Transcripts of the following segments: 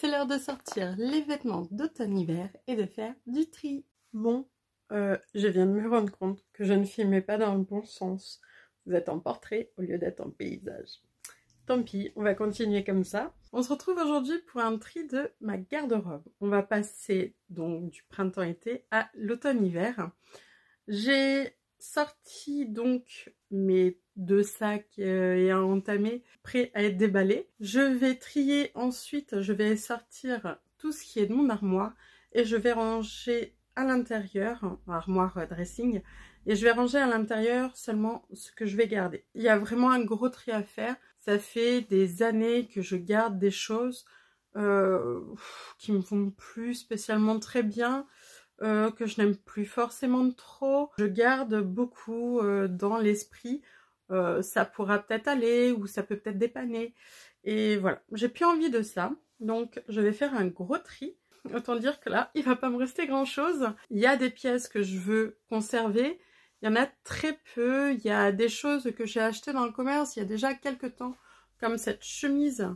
l'heure de sortir les vêtements d'automne-hiver et de faire du tri. Bon, je viens de me rendre compte que je ne filmais pas dans le bon sens. Vous êtes en portrait au lieu d'être en paysage. Tant pis, on va continuer comme ça. On se retrouve aujourd'hui pour un tri de ma garde-robe. On va passer donc du printemps-été à l'automne-hiver. J'ai sorti donc mes 2 sacs et un entamé prêts à être déballés. Je vais trier ensuite, je vais sortir tout ce qui est de mon armoire et je vais ranger à l'intérieur, armoire dressing, et je vais ranger à l'intérieur seulement ce que je vais garder. Il y a vraiment un gros tri à faire. Ça fait des années que je garde des choses qui me vont plus spécialement très bien. Que je n'aime plus forcément trop. Je garde beaucoup dans l'esprit, ça pourra peut-être aller ou ça peut peut-être dépanner. Et voilà, j'ai plus envie de ça. Donc je vais faire un gros tri. Autant dire que là, il va pas me rester grand chose. Il y a des pièces que je veux conserver. Il y en a très peu. Il y a des choses que j'ai achetées dans le commerce il y a déjà quelques temps. Comme cette chemise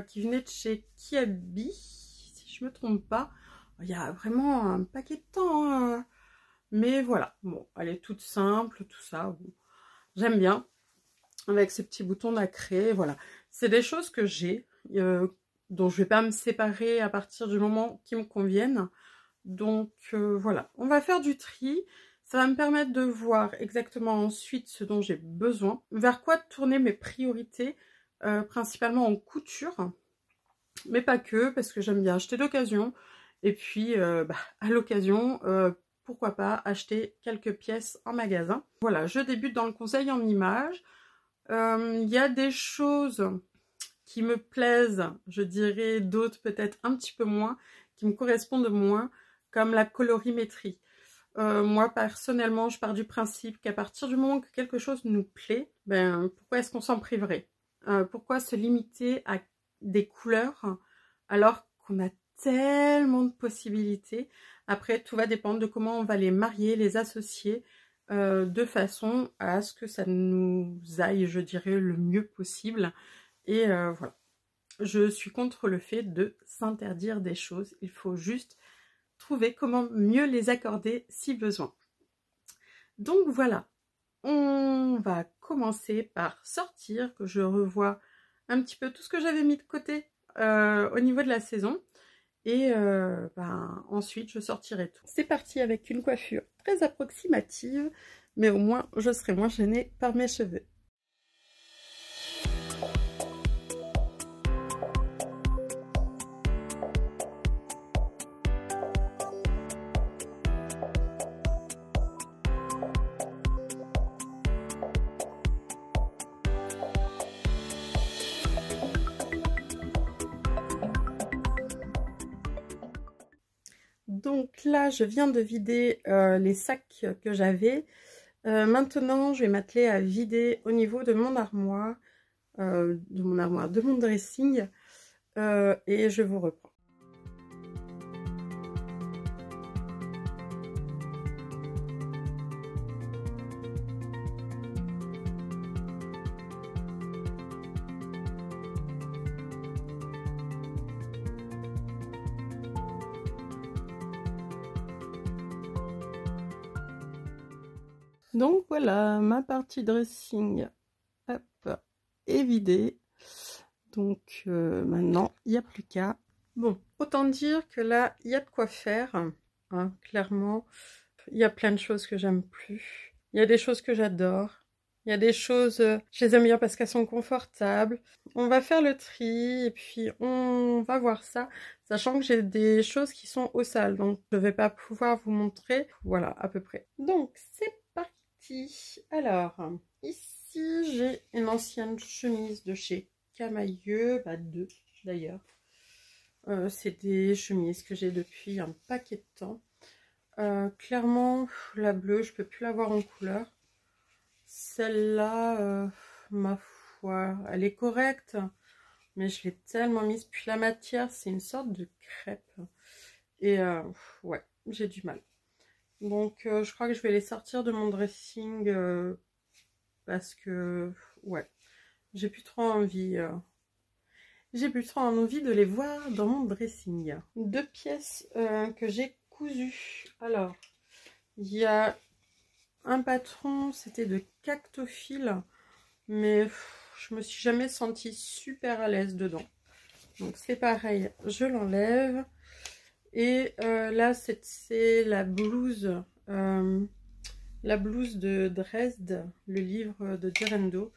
qui venait de chez Kiabi, si je me trompe pas. Il y a vraiment un paquet de temps, hein. Mais voilà, bon, elle est toute simple, tout ça. Bon. J'aime bien, avec ce petit bouton nacré, voilà. C'est des choses que j'ai, dont je vais pas me séparer à partir du moment qui me conviennent. Donc voilà, on va faire du tri. Ça va me permettre de voir exactement ensuite ce dont j'ai besoin, vers quoi tourner mes priorités, principalement en couture, mais pas que, parce que j'aime bien acheter d'occasion. Et puis, à l'occasion, pourquoi pas acheter quelques pièces en magasin. Voilà, je débute dans le conseil en images. Il y a des choses qui me plaisent, je dirais, d'autres peut-être un petit peu moins, qui me correspondent moins, comme la colorimétrie. Moi, personnellement, je pars du principe qu'à partir du moment que quelque chose nous plaît, ben, pourquoi est-ce qu'on s'en priverait? Pourquoi se limiter à des couleurs alors qu'on a tellement de possibilités? Après, tout va dépendre de comment on va les marier, les associer, de façon à ce que ça nous aille, je dirais, le mieux possible. Et voilà. Je suis contre le fait de s'interdire des choses. Il faut juste trouver comment mieux les accorder si besoin. Donc voilà. On va commencer par sortir, que je revois un petit peu tout ce que j'avais mis de côté au niveau de la saison. Et ensuite, je sortirai tout. C'est parti avec une coiffure très approximative, mais au moins, je serai moins gênée par mes cheveux. Donc là, je viens de vider les sacs que j'avais. Maintenant, je vais m'atteler à vider au niveau de mon armoire, de mon dressing, et je vous reprends. Donc voilà, ma partie dressing hop, est vidée. Donc maintenant, il n'y a plus qu'à. Bon, autant dire que là, il y a de quoi faire. Hein, clairement, il y a plein de choses que j'aime plus. Il y a des choses que j'adore. Il y a des choses, je les aime bien parce qu'elles sont confortables. On va faire le tri et puis on va voir ça. Sachant que j'ai des choses qui sont au sale. Donc je ne vais pas pouvoir vous montrer. Voilà, à peu près. Donc c'est parti. Alors, ici j'ai une ancienne chemise de chez Camailleux, deux d'ailleurs. C'est des chemises que j'ai depuis un paquet de temps. Clairement, la bleue, je peux plus la voir en couleur. Celle-là, ma foi, elle est correcte, mais je l'ai tellement mise. Puis la matière, c'est une sorte de crêpe. Et ouais, j'ai du mal. Donc je crois que je vais les sortir de mon dressing parce que ouais, j'ai plus trop envie. j'ai plus trop envie de les voir dans mon dressing. 2 pièces que j'ai cousues. Alors, il y a un patron, c'était de Cactophile, mais je me suis jamais sentie super à l'aise dedans. Donc c'est pareil, je l'enlève. Et là, c'est la blouse de Dresde, le livre de Direndo.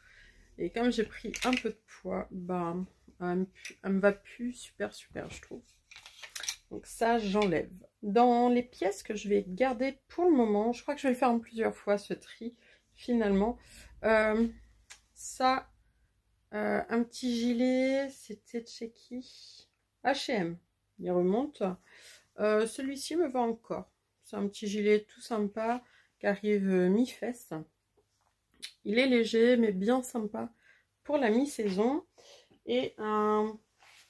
Et comme j'ai pris un peu de poids, bah, elle me va plus super, je trouve. Donc ça, j'enlève. Dans les pièces que je vais garder pour le moment, je crois que je vais le faire en plusieurs fois, ce tri, finalement. Ça, un petit gilet, c'était de chez qui? H&M, il remonte. Celui-ci me va encore. C'est un petit gilet tout sympa qui arrive mi-fesse. Il est léger, mais bien sympa pour la mi-saison. Et un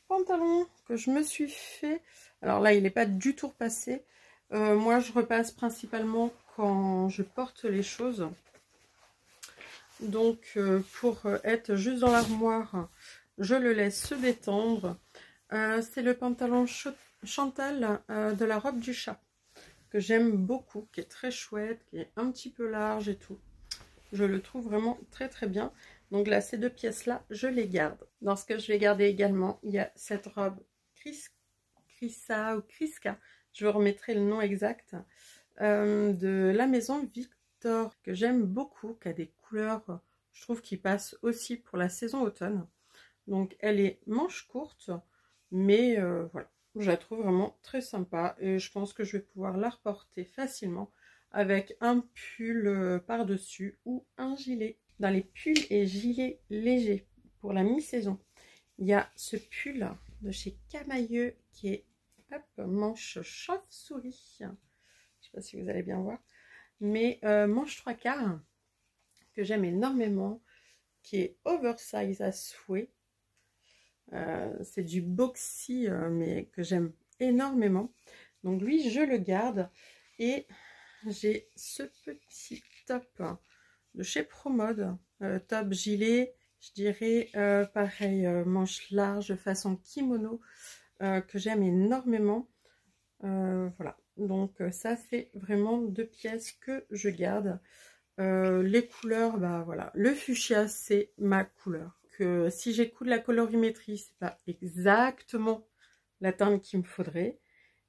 pantalon que je me suis fait. Alors là, il n'est pas du tout repassé. Moi, je repasse principalement quand je porte les choses. Donc, pour être juste dans l'armoire, je le laisse se détendre. C'est le pantalon Chantal de la robe du chat, que j'aime beaucoup, qui est très chouette, qui est un petit peu large et tout. Je le trouve vraiment très bien. Donc là, ces 2 pièces-là, je les garde. Dans ce que je vais garder également, il y a cette robe Crissa ou Criska, je vous remettrai le nom exact, de la maison Victor, que j'aime beaucoup, qui a des couleurs, je trouve, qui passent aussi pour la saison automne. Donc elle est manche courte, mais voilà, je la trouve vraiment très sympa et je pense que je vais pouvoir la reporter facilement avec un pull par-dessus ou un gilet. Dans les pulls et gilets légers pour la mi-saison, il y a ce pull de chez Camailleux qui est manche chauve-souris. Je ne sais pas si vous allez bien voir, mais manche 3/4 que j'aime énormément, qui est oversize à souhait. C'est du boxy, mais que j'aime énormément. Donc lui, je le garde. Et j'ai ce petit top de chez Promode, top gilet, je dirais pareil, manche large façon kimono, que j'aime énormément. Voilà, donc ça c'est vraiment 2 pièces que je garde. Les couleurs, bah voilà, le fuchsia c'est ma couleur. Que si j'écoute la colorimétrie, c'est pas exactement la teinte qu'il me faudrait.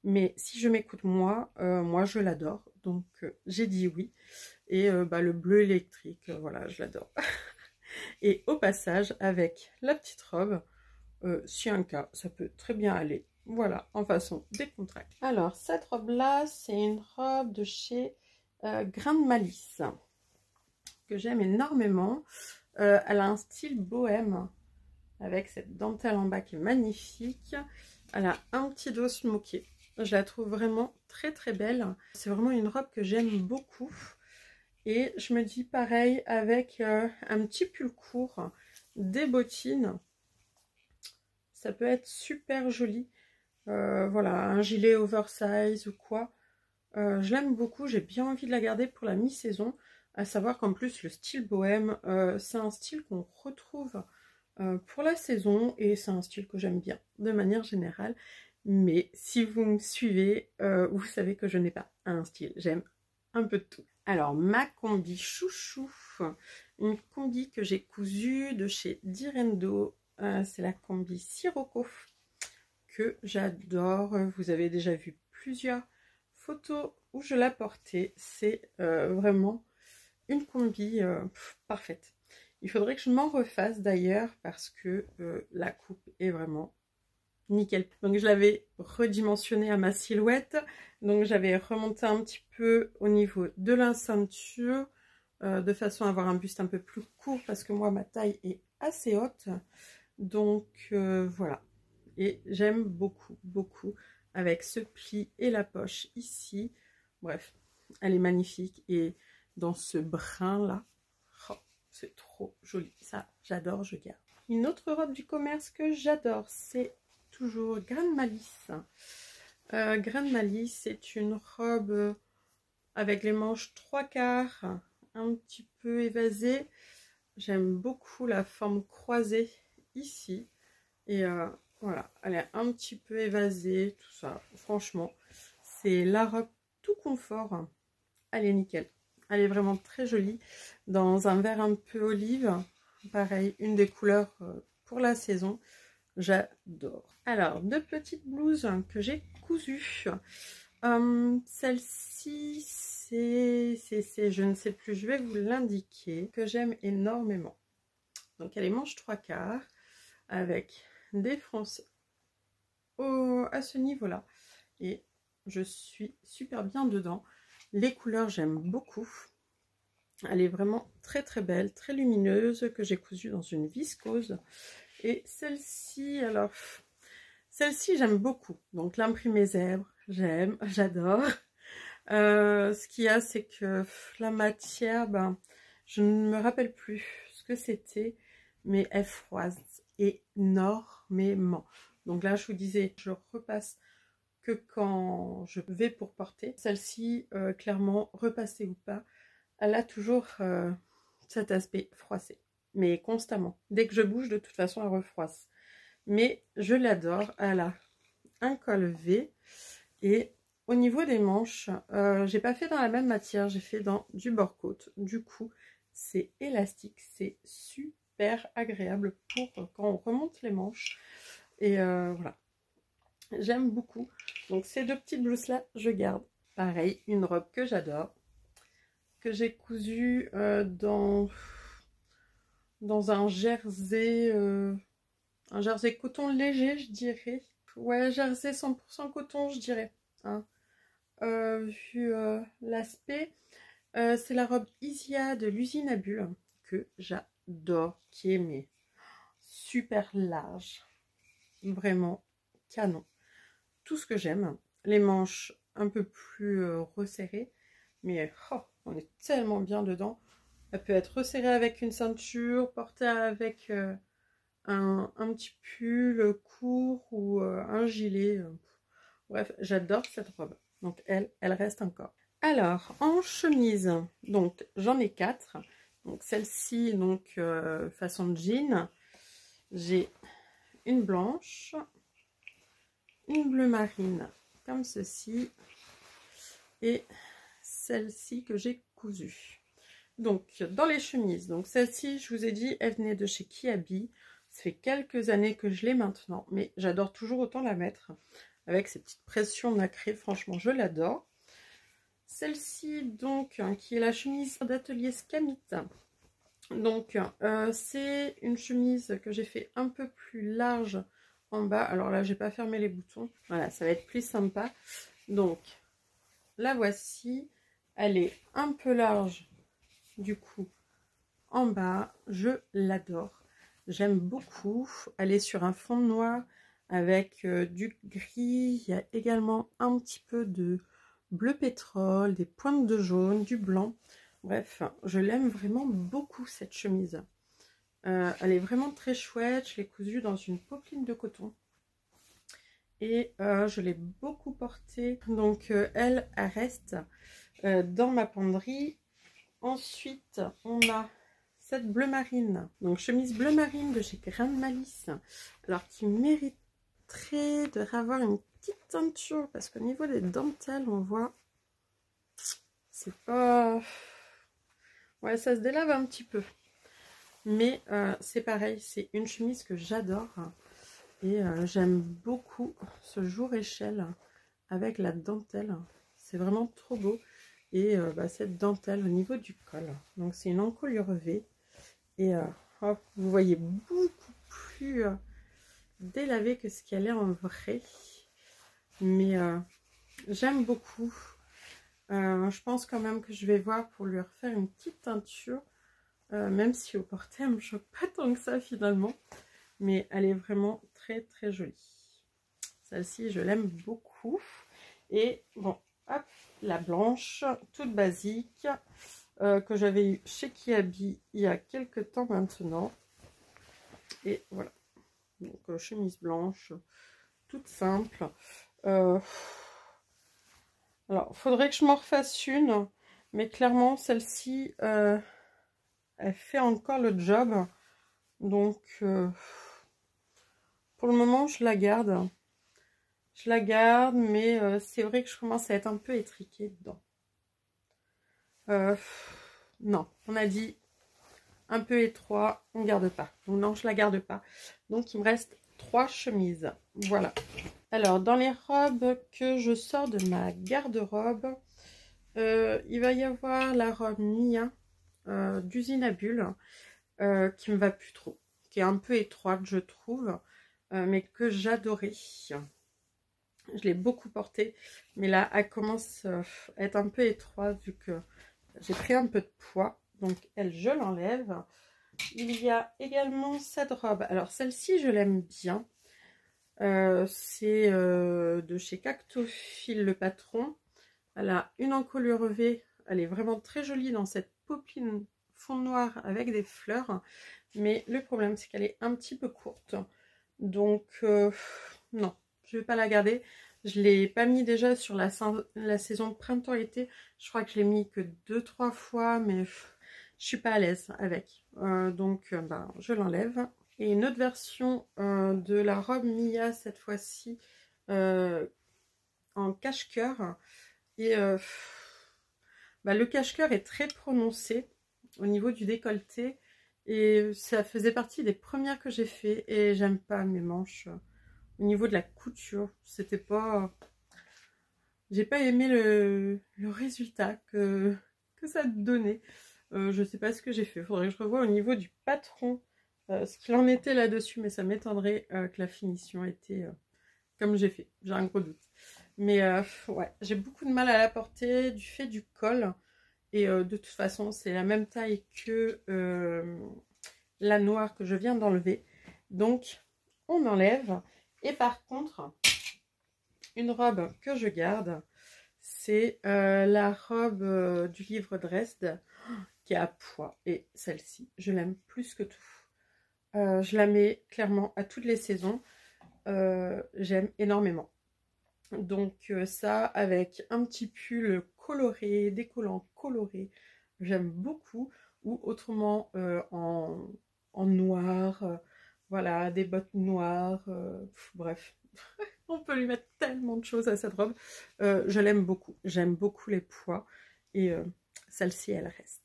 Mais si je m'écoute moi, moi je l'adore. Donc j'ai dit oui. Et bah, le bleu électrique, voilà, je l'adore. Et au passage, avec la petite robe, si un cas, ça peut très bien aller. Voilà, en façon décontractée. Alors, cette robe-là, c'est une robe de chez Grain de Malice, que j'aime énormément. Elle a un style bohème, avec cette dentelle en bas qui est magnifique. Elle a un petit dos smoké. Je la trouve vraiment très belle. C'est vraiment une robe que j'aime beaucoup. Et je me dis pareil avec un petit pull court, des bottines. Ça peut être super joli. Voilà, un gilet oversize ou quoi. Je l'aime beaucoup, j'ai bien envie de la garder pour la mi-saison. À savoir qu'en plus, le style bohème, c'est un style qu'on retrouve pour la saison. Et c'est un style que j'aime bien, de manière générale. Mais si vous me suivez, vous savez que je n'ai pas un style. J'aime un peu de tout. Alors, ma combi chouchou, une combi que j'ai cousue de chez Direndo, c'est la combi Sirocco que j'adore. Vous avez déjà vu plusieurs photos où je la portais. C'est vraiment une combi parfaite. Il faudrait que je m'en refasse d'ailleurs parce que la coupe est vraiment nickel. Donc je l'avais redimensionné à ma silhouette. Donc j'avais remonté un petit peu au niveau de la ceinture de façon à avoir un buste un peu plus court parce que moi ma taille est assez haute. Donc voilà. Et j'aime beaucoup avec ce pli et la poche ici. Bref, elle est magnifique et dans ce brun là, oh, c'est trop joli. Ça, j'adore, je garde. Une autre robe du commerce que j'adore, c'est toujours Grain de Malice. Grain de Malice, c'est une robe avec les manches 3/4, un petit peu évasée. J'aime beaucoup la forme croisée ici. Et voilà, elle est un petit peu évasée, tout ça. Franchement, c'est la robe tout confort. Elle est nickel. Elle est vraiment très jolie. Dans un vert un peu olive. Pareil, une des couleurs pour la saison. J'adore. Alors, deux petites blouses que j'ai cousues. Celle-ci, je ne sais plus, je vais vous l'indiquer, que j'aime énormément. Donc, elle est manche 3/4 avec des fronces à ce niveau-là. Et je suis super bien dedans. Les couleurs, j'aime beaucoup. Elle est vraiment très très belle, très lumineuse, que j'ai cousue dans une viscose. Et celle-ci, alors, celle-ci j'aime beaucoup. Donc l'imprimé zèbre, j'aime, j'adore. Ce qu'il y a, c'est que la matière, ben, je ne me rappelle plus ce que c'était, mais elle froisse énormément. Donc là, je vous disais, je repasse que quand je vais pour porter. Celle-ci, clairement, repassée ou pas, elle a toujours cet aspect froissé, mais constamment. Dès que je bouge, de toute façon, elle refroisse. Mais je l'adore. Elle a un col V et au niveau des manches, j'ai pas fait dans la même matière, j'ai fait dans du bord-côte. Du coup, c'est élastique, c'est super agréable pour quand on remonte les manches. Et voilà, j'aime beaucoup. Donc ces deux petites blouses là, je garde. Pareil, une robe que j'adore, que j'ai cousue dans un jersey coton léger, je dirais. Ouais, jersey 100% coton, je dirais. Hein. Vu l'aspect, c'est la robe Isia de l'usine à bulles que j'adore, qui est mais super large, vraiment canon. Tout ce que j'aime, les manches un peu plus resserrées, mais oh, on est tellement bien dedans. Elle peut être resserrée avec une ceinture, portée avec un petit pull court ou un gilet. Bref, j'adore cette robe. Donc elle reste encore. Alors, en chemise, donc j'en ai 4. Donc celle-ci, donc façon jean. J'ai une blanche, une bleu marine, comme ceci, et celle-ci que j'ai cousue. Donc, dans les chemises, donc celle-ci, je vous ai dit, elle venait de chez Kiabi. Ça fait quelques années que je l'ai maintenant, mais j'adore toujours autant la mettre. Avec ces petites pressions nacrées, franchement, je l'adore. Celle-ci, donc, qui est la chemise d'atelier Scamit. Donc, c'est une chemise que j'ai fait un peu plus large en bas. Alors là, j'ai pas fermé les boutons. Voilà, ça va être plus sympa. Donc, la voici. Elle est un peu large, du coup, en bas. Je l'adore. J'aime beaucoup. Elle est sur un fond noir avec du gris. Il y a également un petit peu de bleu pétrole, des pointes de jaune, du blanc. Bref, je l'aime vraiment beaucoup cette chemise. Elle est vraiment très chouette. Je l'ai cousue dans une popeline de coton. Et je l'ai beaucoup portée. Donc elle reste dans ma penderie. Ensuite, on a cette bleu marine. Donc chemise bleu marine de chez Grain de Malice. Alors qui mériterait de avoir une petite teinture. Parce qu'au niveau des dentelles, on voit... C'est pas... Ouais, ça se délave un petit peu. Mais c'est pareil, c'est une chemise que j'adore. Et j'aime beaucoup ce jour échelle avec la dentelle. C'est vraiment trop beau. Et cette dentelle au niveau du col. Donc c'est une encolure V. Et oh, vous voyez beaucoup plus délavé que ce qu'elle est en vrai. Mais j'aime beaucoup. Je pense quand même que je vais voir pour lui refaire une petite teinture. Même si au porté, elle me choque pas tant que ça finalement. Mais elle est vraiment très très jolie. Celle-ci, je l'aime beaucoup. Et bon, hop, la blanche, toute basique, que j'avais eu chez Kiabi il y a quelques temps maintenant. Et voilà. Donc, chemise blanche, toute simple. Alors, faudrait que je m'en refasse une. Mais clairement, celle-ci, elle fait encore le job. Donc, pour le moment, je la garde. Je la garde, mais c'est vrai que je commence à être un peu étriquée dedans. Non, on a dit un peu étroit, on garde pas. Donc non, je la garde pas. Donc il me reste 3 chemises. Voilà. Alors, dans les robes que je sors de ma garde-robe, il va y avoir la robe Mia d'Usine à Bulles qui me va plus trop, qui est un peu étroite, je trouve, mais que j'adorais. Je l'ai beaucoup portée, mais là, elle commence à être un peu étroite vu que j'ai pris un peu de poids. Donc, elle, je l'enlève. Il y a également cette robe. Alors, celle-ci, je l'aime bien. C'est de chez Cactophile le patron. Elle a une encolure V. Elle est vraiment très jolie dans cette popeline fond noir avec des fleurs. Mais le problème, c'est qu'elle est un petit peu courte. Donc, non, je vais pas la garder. Je ne l'ai pas mis déjà sur la saison printemps-été. Je crois que je l'ai mis que 2-3 fois, mais je suis pas à l'aise avec. Donc, ben, je l'enlève. Et une autre version de la robe Mia, cette fois-ci, en cache-cœur. Et bah, le cache-cœur est très prononcé au niveau du décolleté. Et ça faisait partie des premières que j'ai fait. Et j'aime pas mes manches. Au niveau de la couture, c'était pas... J'ai pas aimé le résultat que ça donnait. Je sais pas ce que j'ai fait. Faudrait que je revoie au niveau du patron ce qu'il en était là-dessus. Mais ça m'étonnerait que la finition était comme j'ai fait. J'ai un gros doute. Mais ouais, j'ai beaucoup de mal à la porter du fait du col. Et de toute façon, c'est la même taille que la noire que je viens d'enlever. Donc, on enlève. Et par contre, une robe que je garde, c'est la robe du livre Dresde qui est à pois. Et celle-ci, je l'aime plus que tout. Je la mets clairement à toutes les saisons. J'aime énormément. Donc ça, avec un petit pull coloré, des collants colorés, j'aime beaucoup. Ou autrement en noir, voilà, des bottes noires, bref. On peut lui mettre tellement de choses à cette robe. Je l'aime beaucoup. J'aime beaucoup les pois. Et celle-ci, elle reste.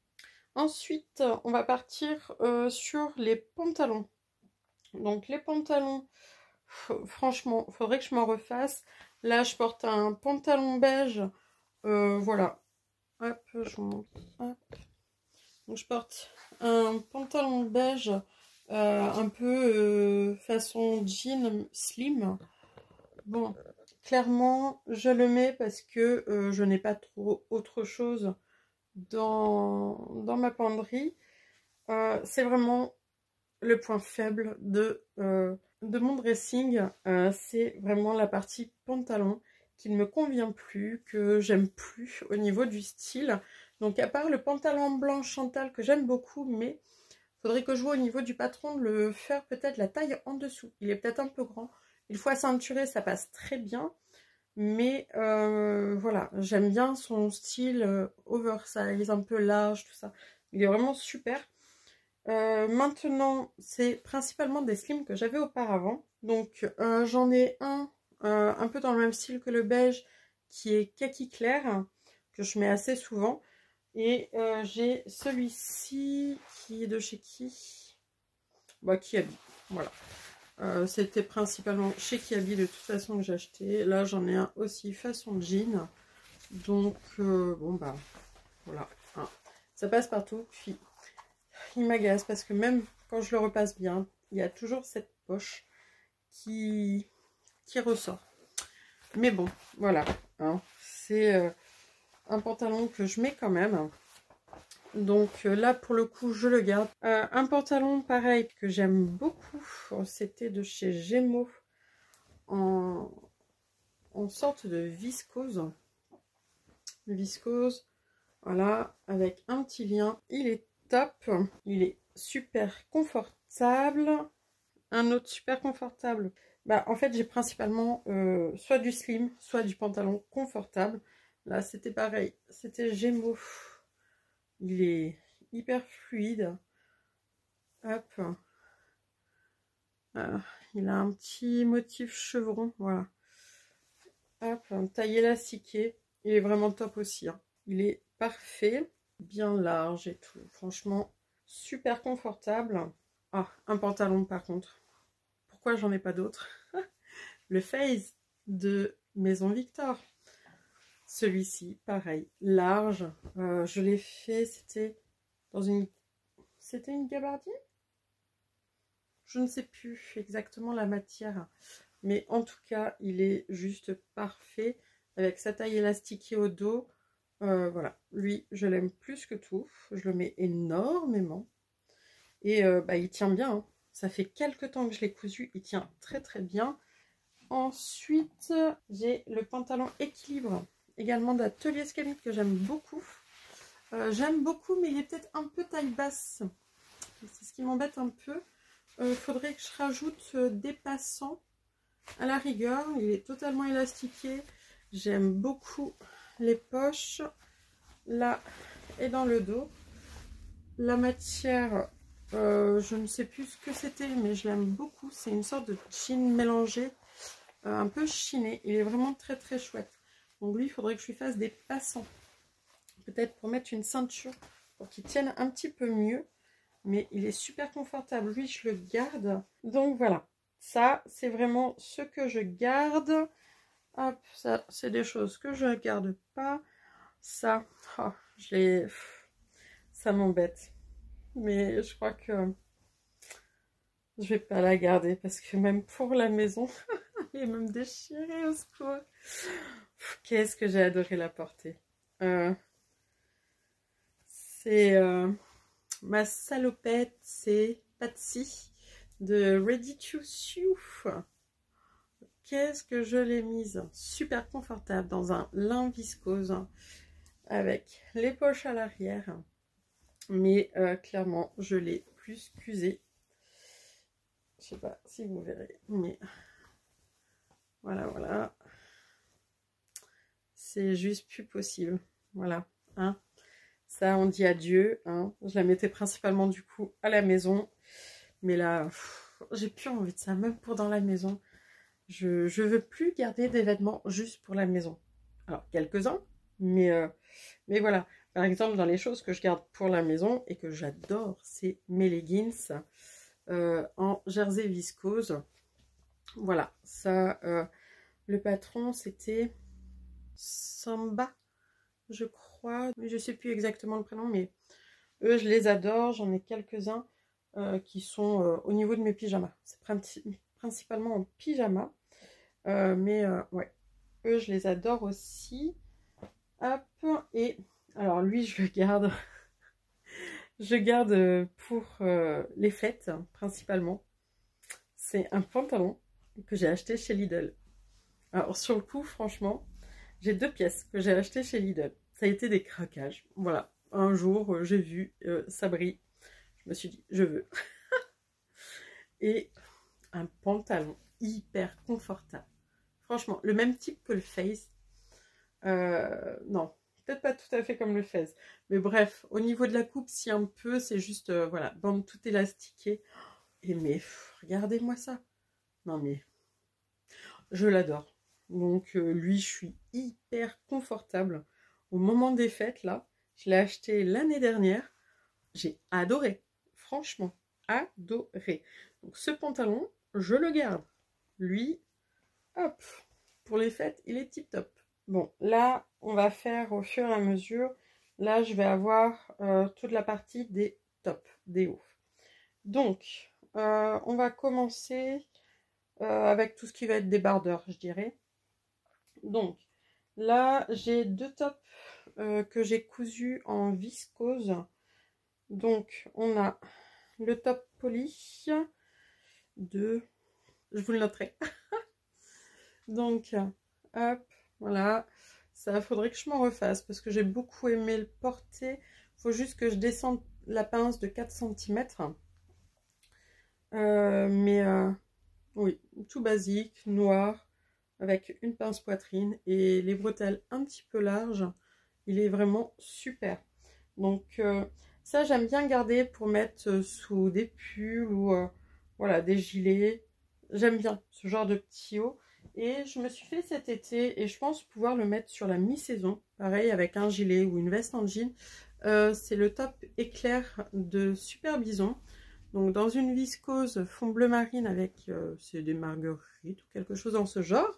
Ensuite, on va partir sur les pantalons. Donc les pantalons, franchement, il faudrait que je m'en refasse. Là, je porte un pantalon beige. Voilà. Hop, je vous montre. Hop. Donc je porte un pantalon beige un peu façon jean slim. Bon, clairement, je le mets parce que je n'ai pas trop autre chose dans ma penderie. C'est vraiment le point faible de mon dressing. C'est vraiment la partie pantalon qui ne me convient plus, que j'aime plus au niveau du style. Donc à part le pantalon blanc Chantal que j'aime beaucoup, mais il faudrait que je vois au niveau du patron de le faire peut-être la taille en dessous. Il est peut-être un peu grand. Une fois ceinturé, ça passe très bien. Mais voilà, j'aime bien son style oversize, un peu large, tout ça. Il est vraiment super. Maintenant, c'est principalement des slims que j'avais auparavant. Donc, j'en ai un peu dans le même style que le beige, qui est kaki clair, que je mets assez souvent. Et j'ai celui-ci, qui est de chez qui? Bah, Kiabi, voilà. C'était principalement chez Kiabi de toute façon que j'ai acheté. Là, j'en ai un aussi façon jean. Donc, bon, bah, voilà. Hein. Ça passe partout. Puis, il m'agace parce que même quand je le repasse bien, il y a toujours cette poche qui ressort. Mais bon, voilà. Hein. C'est un pantalon que je mets quand même. Donc là, pour le coup, je le garde. Un pantalon pareil que j'aime beaucoup. C'était de chez Gémeaux en sorte de viscose. Viscose, voilà, avec un petit lien. Il est top. Il est super confortable. Un autre super confortable. Bah, en fait, j'ai principalement soit du slim, soit du pantalon confortable. Là, c'était pareil. C'était Gémeaux. Il est hyper fluide. Hop. Il a un petit motif chevron, voilà. Hop, taille élastiquée. Il est vraiment top aussi, hein. Il est parfait, bien large et tout. Franchement, super confortable. Ah, un pantalon par contre. Pourquoi j'en ai pas d'autres? Le Phase de Maison Victor. Celui-ci, pareil, large. Je l'ai fait, c'était dans une... C'était une gabardine? Je ne sais plus exactement la matière. Mais en tout cas, il est juste parfait. Avec sa taille élastiquée au dos. Voilà, lui, je l'aime plus que tout. Je le mets énormément. Et bah, il tient bien, hein. Ça fait quelques temps que je l'ai cousu. Il tient très très bien. Ensuite, j'ai le pantalon équilibre. Également d'Atelier Scamit que j'aime beaucoup. Mais il est peut-être un peu taille basse. C'est ce qui m'embête un peu. Faudrait que je rajoute des passants à la rigueur. Il est totalement élastiqué. J'aime beaucoup les poches là et dans le dos. La matière, je ne sais plus ce que c'était, mais je l'aime beaucoup. C'est une sorte de jean mélangé, un peu chiné. Il est vraiment très très chouette. Donc lui, il faudrait que je lui fasse des passants. Peut-être pour mettre une ceinture pour qu'il tienne un petit peu mieux. Mais il est super confortable. Lui, je le garde. Donc voilà. Ça, c'est vraiment ce que je garde. Hop, ça, c'est des choses que je ne garde pas. Ça, oh, ça m'embête. Mais je crois que je vais pas la garder parce que même pour la maison, elle est même déchirée au secours. Qu'est-ce que j'ai adoré la porter. C'est ma salopette, c'est Patsy de Ready to Sew. Qu'est-ce que je l'ai mise. Super confortable dans un lin viscose avec les poches à l'arrière. Mais clairement, je l'ai plus qu'usée. Je sais pas si vous verrez, mais voilà, voilà. C'est juste plus possible. Voilà, hein. Ça, on dit adieu, hein. Je la mettais principalement du coup à la maison. Mais là, j'ai plus envie de ça, même pour dans la maison. Je veux plus garder des vêtements juste pour la maison. Alors, quelques-uns, mais voilà. Par exemple, dans les choses que je garde pour la maison et que j'adore, c'est mes leggings en jersey viscose. Voilà, ça, le patron, c'était Samba, je crois. Mais je sais plus exactement le prénom, mais eux, je les adore. J'en ai quelques-uns qui sont au niveau de mes pyjamas. C'est principalement en pyjama. Ouais, eux, je les adore aussi. Hop, et alors lui, je le garde. Je garde pour les fêtes, principalement. C'est un pantalon que j'ai acheté chez Lidl. Alors, sur le coup, franchement, j'ai 2 pièces que j'ai achetées chez Lidl. Ça a été des craquages. Voilà. Un jour, j'ai vu, ça brille. Je me suis dit, je veux. Et un pantalon hyper confortable. Franchement, le même type que le Phase. Non, peut-être pas tout à fait comme le Phase. Mais bref, au niveau de la coupe, si un peu, c'est juste, voilà, bande tout élastiquée. Et mais, regardez-moi ça. Non mais, je l'adore. Donc lui, je suis hyper confortable. Au moment des fêtes, là, je l'ai acheté l'année dernière. J'ai adoré. Franchement, adoré. Donc ce pantalon, je le garde. Lui, hop, pour les fêtes, il est tip top. Bon, là, on va faire au fur et à mesure. Là, je vais avoir toute la partie des tops, des hauts. Donc, on va commencer avec tout ce qui va être débardeur, je dirais. Donc, là, j'ai 2 tops que j'ai cousus en viscose. Donc, on a le top poli de... Je vous le noterai. Donc, hop, voilà. Ça, faudrait que je m'en refasse parce que j'ai beaucoup aimé le porter. Il faut juste que je descende la pince de 4 cm. Oui, tout basique, noir, avec une pince poitrine et les bretelles un petit peu larges. Il est vraiment super. Donc ça, j'aime bien garder pour mettre sous des pulls ou voilà, des gilets. j'aime bien ce genre de petit haut. Et je me suis fait cet été et je pense pouvoir le mettre sur la mi-saison. Pareil avec un gilet ou une veste en jean. C'est le top éclair de Super Bison. Donc dans une viscose fond bleu marine avec c'est des marguerites ou quelque chose dans ce genre.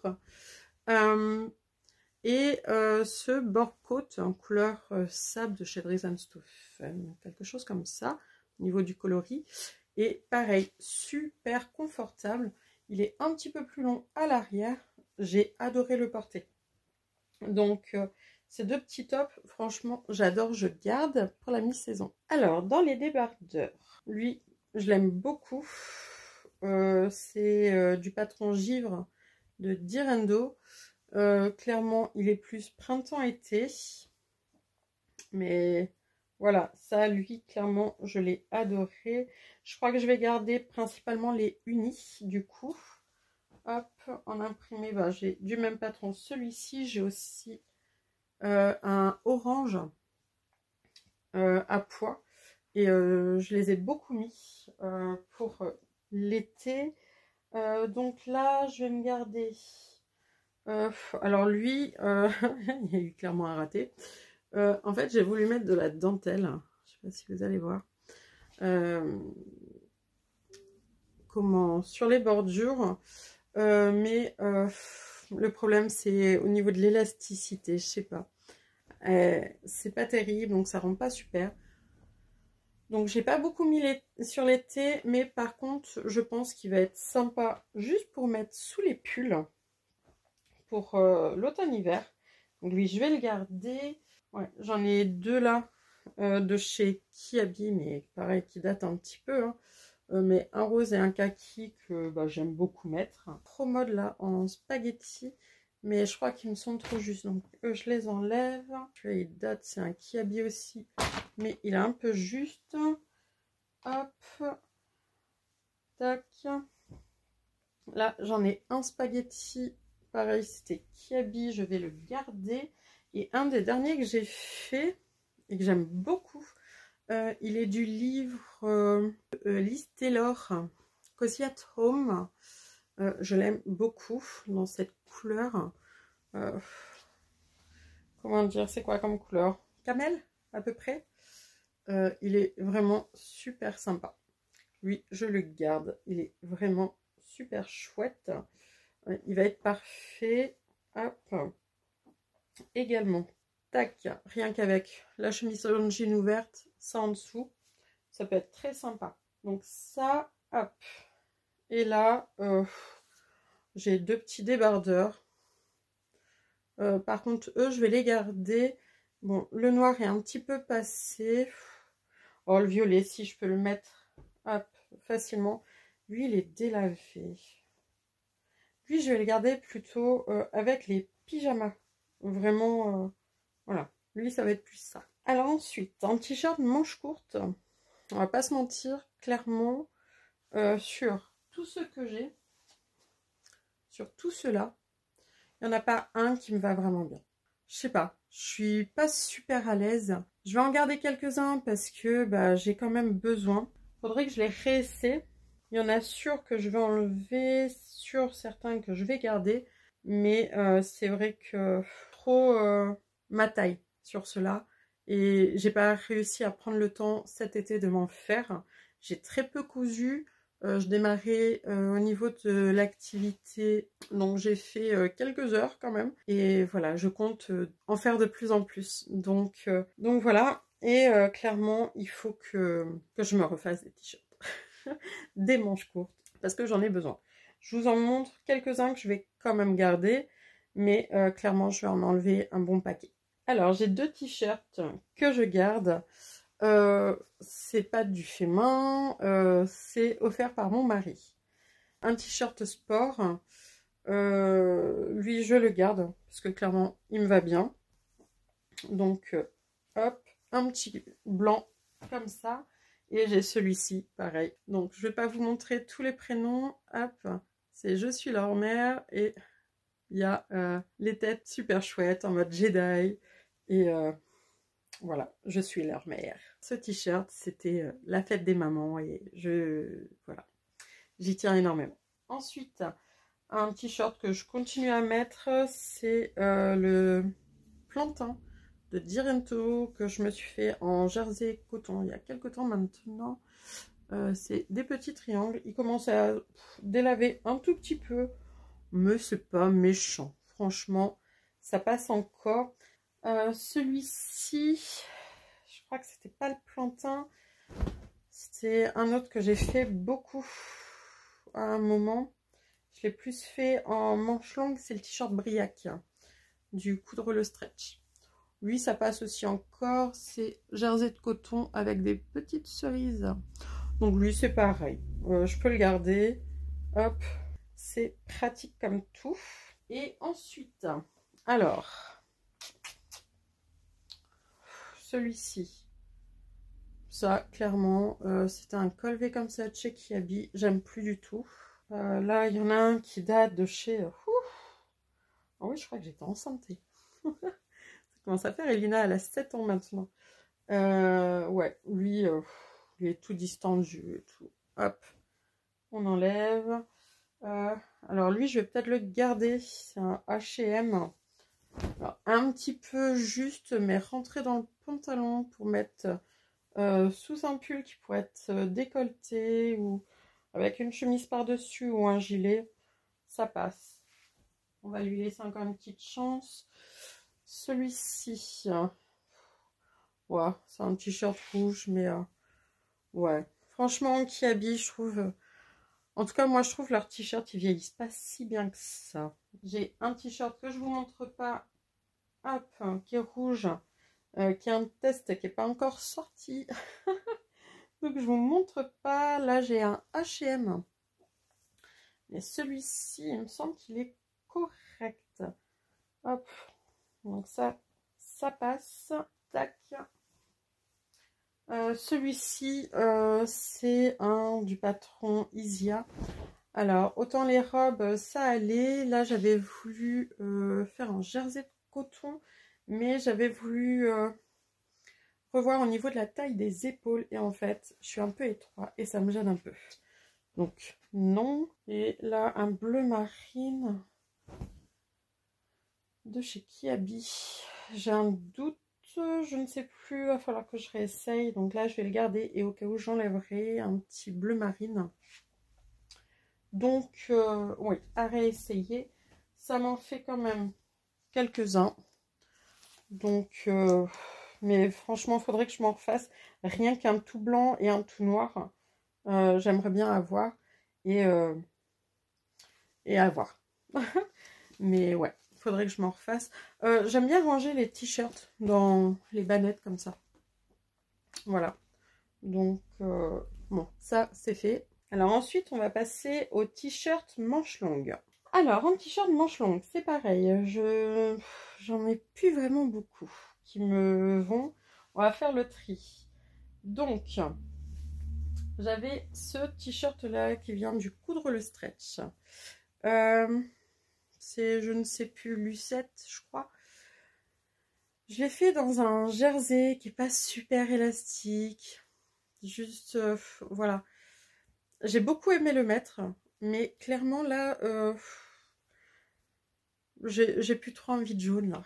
Ce bord-côte en couleur sable de chez Dries & Stoffen, quelque chose comme ça au niveau du coloris. Et pareil, super confortable. Il est un petit peu plus long à l'arrière. J'ai adoré le porter. Donc ces deux petits tops, franchement, j'adore, je garde pour la mi-saison. Alors, dans les débardeurs, lui, je l'aime beaucoup. C'est du patron Givre de Direndo. Clairement, il est plus printemps-été. Mais voilà, ça, lui, clairement, je l'ai adoré. Je crois que je vais garder principalement les unis, du coup. Hop, en imprimé, bah, j'ai du même patron celui-ci. J'ai aussi un orange à pois. Et je les ai beaucoup mis pour l'été. Donc là, je vais me garder... alors lui, il y a eu clairement un raté. En fait, j'ai voulu mettre de la dentelle. Je sais pas si vous allez voir. Comment sur les bordures. Mais le problème, c'est au niveau de l'élasticité. Je sais pas. C'est pas terrible, donc ça rend pas super. Donc j'ai pas beaucoup mis sur l'été, mais par contre, je pense qu'il va être sympa juste pour mettre sous les pulls pour l'automne-hiver. Donc lui, je vais le garder. Ouais, j'en ai deux là de chez Kiabi, mais pareil, qui date un petit peu. Hein. Mais un rose et un kaki que bah, j'aime beaucoup mettre. Pro mode là en spaghetti, mais je crois qu'ils me sont trop justes. Donc eux, je les enlève. Celui-là, il date, c'est un Kiabi aussi, mais il est un peu juste. Hop. Tac. Là, j'en ai un spaghetti. Pareil, c'était Kiabi, je vais le garder. Et un des derniers que j'ai fait et que j'aime beaucoup, il est du livre Liz Taylor, Cozy at Home. Je l'aime beaucoup dans cette couleur. Comment dire, c'est quoi comme couleur? Camel, à peu près. Il est vraiment super sympa. Lui, je le garde. Il est vraiment super chouette. Il va être parfait. Hop. Également, tac, rien qu'avec la chemise en jean ouverte, ça en dessous, ça peut être très sympa. Donc ça, hop. Et là, j'ai deux petits débardeurs. Par contre, eux, je vais les garder. Bon, le noir est un petit peu passé. Oh, le violet, si je peux le mettre, hop, facilement. Lui, il est délavé. Lui, je vais le garder plutôt avec les pyjamas. Vraiment, voilà. Lui, ça va être plus ça. Alors ensuite, un t-shirt manche courte. On va pas se mentir, clairement, sur tout ce que j'ai, sur tout cela, il n'y en a pas un qui me va vraiment bien. Je sais pas, je suis pas super à l'aise. Je vais en garder quelques-uns parce que bah, j'ai quand même besoin. Faudrait que je les réessaie. Il y en a sûr que je vais enlever, sur certains que je vais garder. Mais c'est vrai que trop ma taille sur cela. Et j'ai pas réussi à prendre le temps cet été de m'en faire. J'ai très peu cousu. Je démarrais au niveau de l'activité, donc j'ai fait quelques heures quand même. Et voilà, je compte en faire de plus en plus. Donc voilà. Et clairement, il faut que je me refasse des t-shirts. Des manches courtes, parce que j'en ai besoin. Je vous en montre quelques-uns que je vais quand même garder, mais clairement, je vais en enlever un bon paquet. Alors, j'ai deux t-shirts que je garde. C'est pas du fait main, c'est offert par mon mari. Un t-shirt sport, lui je le garde parce que clairement il me va bien. Donc hop, un petit blanc comme ça. Et j'ai celui-ci, pareil. Donc je vais pas vous montrer tous les prénoms. Hop, c'est Je suis leur mère et il y a les têtes super chouettes en mode Jedi. Et voilà, je suis leur mère. Ce t-shirt, c'était la fête des mamans et voilà, j'y tiens énormément. Ensuite, un t-shirt que je continue à mettre, c'est le plantain de Dirento que je me suis fait en jersey coton il y a quelques temps maintenant. C'est des petits triangles. Ils commencent à délaver un tout petit peu, mais c'est pas méchant. Franchement, ça passe encore. Celui-ci, je crois que c'était pas le plantain. C'est un autre que j'ai fait beaucoup à un moment. Je l'ai plus fait en manche longue. C'est le t-shirt Briac du Coudre le Stretch. Lui, ça passe aussi encore. C'est jersey de coton avec des petites cerises. Donc lui, c'est pareil. Je peux le garder. Hop. C'est pratique comme tout. Et ensuite, alors, celui-ci. Ça, clairement, c'était un col V comme ça de chez Kiabi. J'aime plus du tout. Là, il y en a un qui date de chez... Oh oui, je crois que j'étais enceinte. Ça commence à faire. Elina, elle a 7 ans maintenant. Ouais, lui, il est tout distendu et tout. Hop, on enlève. Alors lui, je vais peut-être le garder. C'est un H&M. Alors, un petit peu juste, mais rentré dans le pantalon pour mettre sous un pull qui pourrait être décolleté ou avec une chemise par-dessus ou un gilet. Ça passe. On va lui laisser encore une petite chance. Celui-ci, ouais, c'est un t-shirt rouge, mais ouais. Franchement, Kiabi, je trouve... En tout cas, moi, je trouve leurs t-shirts, ils vieillissent pas si bien que ça. J'ai un t-shirt que je vous montre pas, hop, qui est rouge, qui a un test qui n'est pas encore sorti. Donc, je vous montre pas. Là, j'ai un H&M. Mais celui-ci, il me semble qu'il est correct. Hop. Donc, ça passe. Tac. Celui-ci, c'est un du patron Isia. Alors, autant les robes, ça allait. Là, j'avais voulu faire un jersey de coton, mais j'avais voulu revoir au niveau de la taille des épaules. Et en fait, je suis un peu étroit et ça me gêne un peu. Donc, non. Et là, un bleu marine de chez Kiabi. J'ai un doute. Je ne sais plus, il va falloir que je réessaye. Donc là, je vais le garder et au cas où j'enlèverai un petit bleu marine. Donc, oui, à réessayer. Ça m'en fait quand même quelques-uns. Donc, mais franchement, il faudrait que je m'en refasse. Rien qu'un tout blanc et un tout noir. J'aimerais bien avoir. Et avoir. Mais ouais. Faudrait que je m'en refasse. J'aime bien ranger les t-shirts dans les bannettes comme ça. Voilà. Donc, bon, ça, c'est fait. Alors ensuite, on va passer au t-shirt manche longue. Alors, un t-shirt manche longue, c'est pareil. J'en ai plus vraiment beaucoup qui me vont. On va faire le tri. Donc, j'avais ce t-shirt-là qui vient du Coudre le Stretch. C'est, je ne sais plus, Lucette, je crois. Je l'ai fait dans un jersey qui n'est pas super élastique. Juste, voilà. J'ai beaucoup aimé le mettre, mais clairement, là, j'ai plus trop envie de jaune, là.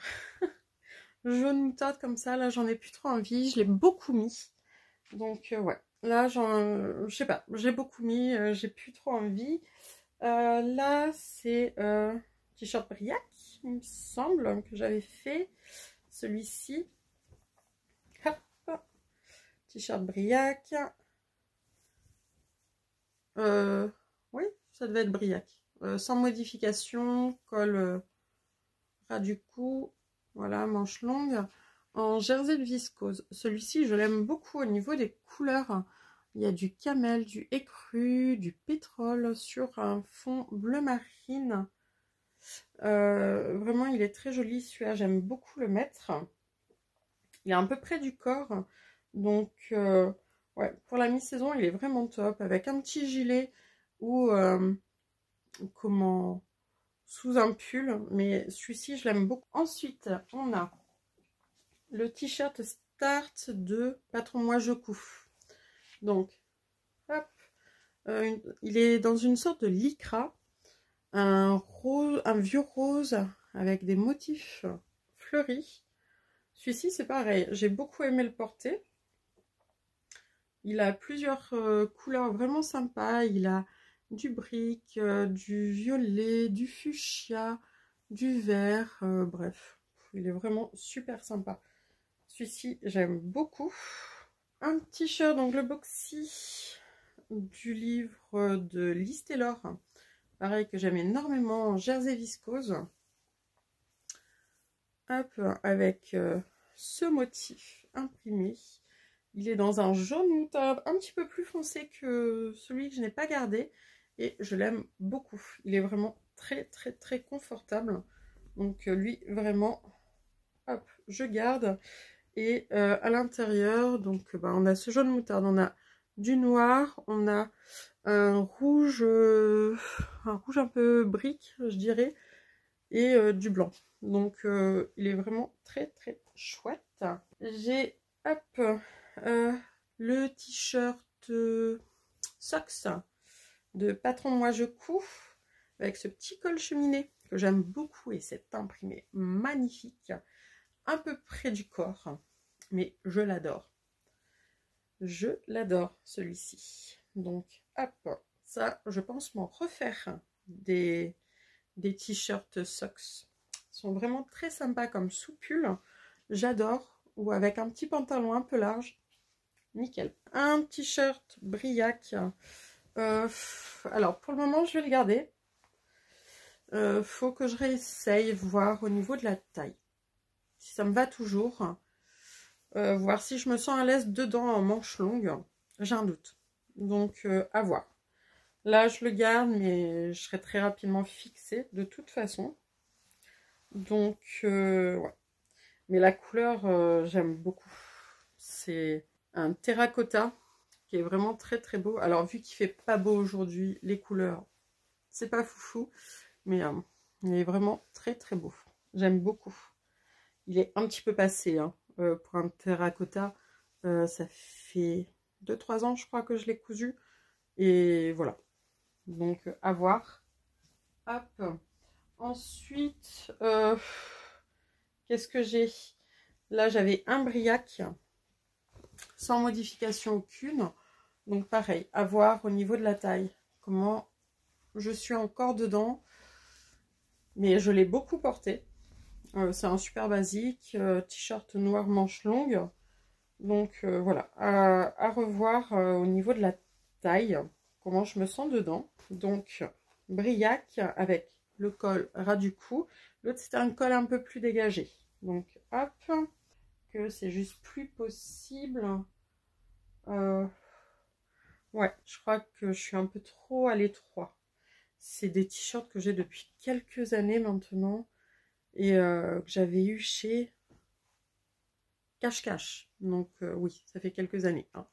Jaune moutarde comme ça, là, j'en ai plus trop envie. Je l'ai beaucoup mis. Donc, ouais. Là, je sais pas, j'ai beaucoup mis, j'ai plus trop envie. Là, c'est... t-shirt Briac, il me semble que j'avais fait celui-ci. T-shirt Briac. Oui, ça devait être Briac. Sans modification, col ras du cou. Voilà, manche longue. En jersey de viscose. Celui-ci, je l'aime beaucoup au niveau des couleurs. Il y a du camel, du écru, du pétrole sur un fond bleu marine. Vraiment, il est très joli. Celui-là, j'aime beaucoup le mettre. Il est un peu près du corps. Donc, ouais, pour la mi-saison, il est vraiment top. Avec un petit gilet ou comment, sous un pull. Mais celui-ci, je l'aime beaucoup. Ensuite, on a le t-shirt Start de Patron Moi Je Couds. Donc, hop, Il est dans une sorte de lycra, un vieux rose avec des motifs fleuris. Celui-ci, c'est pareil, j'ai beaucoup aimé le porter. Il a plusieurs couleurs vraiment sympas. Il a du brique, du violet, du fuchsia, du vert. Bref, il est vraiment super sympa. Celui-ci, j'aime beaucoup. Un t-shirt, donc le boxy du livre de Liz Taylor. Pareil, que j'aime énormément, en jersey viscose. Hop, avec ce motif imprimé. Il est dans un jaune moutarde un petit peu plus foncé que celui que je n'ai pas gardé. Et je l'aime beaucoup. Il est vraiment très très très confortable. Donc lui, vraiment, hop, je garde. Et à l'intérieur, donc on a ce jaune moutarde, on a du noir, on a un rouge un peu brique, je dirais, et du blanc. Donc il est vraiment très très chouette. J'ai hop le t-shirt Socks de Patron Moi Je Couds avec ce petit col cheminé que j'aime beaucoup et c'est imprimé magnifique, un peu près du corps, mais je l'adore. Je l'adore celui-ci. Donc hop, ça je pense m'en refaire des t-shirts Socks. Ils sont vraiment très sympas comme sous-pull. J'adore. Ou avec un petit pantalon un peu large. Nickel. Un t-shirt Briac. Alors, pour le moment, je vais le garder. Faut que je réessaye, voir au niveau de la taille. Si ça me va toujours. Voir si je me sens à l'aise dedans en manches longues. J'ai un doute. Donc, à voir. Là, je le garde, mais je serai très rapidement fixée de toute façon. Donc, ouais. Mais la couleur, j'aime beaucoup. C'est un terracotta qui est vraiment très très beau. Alors, vu qu'il fait pas beau aujourd'hui, les couleurs, c'est pas foufou. Mais il est vraiment très très beau. J'aime beaucoup. Il est un petit peu passé hein, pour un terracotta. Ça fait 2-3 ans, je crois, que je l'ai cousu. Et voilà. Donc, à voir. Hop. Ensuite, qu'est-ce que j'ai? Là, j'avais un Briac sans modification aucune. Donc, pareil, à voir au niveau de la taille. Comment je suis encore dedans. Mais je l'ai beaucoup porté. C'est un super basique. T-shirt noir manche longue. Donc, voilà. À revoir au niveau de la taille. Comment je me sens dedans. Donc, Briac avec le col ras du cou. L'autre, c'était un col un peu plus dégagé. Donc, hop, que c'est juste plus possible. Ouais, je crois que je suis un peu trop à l'étroit. C'est des t-shirts que j'ai depuis quelques années maintenant. Et que j'avais eu chez Cache-Cache. Donc, oui, ça fait quelques années. Hein,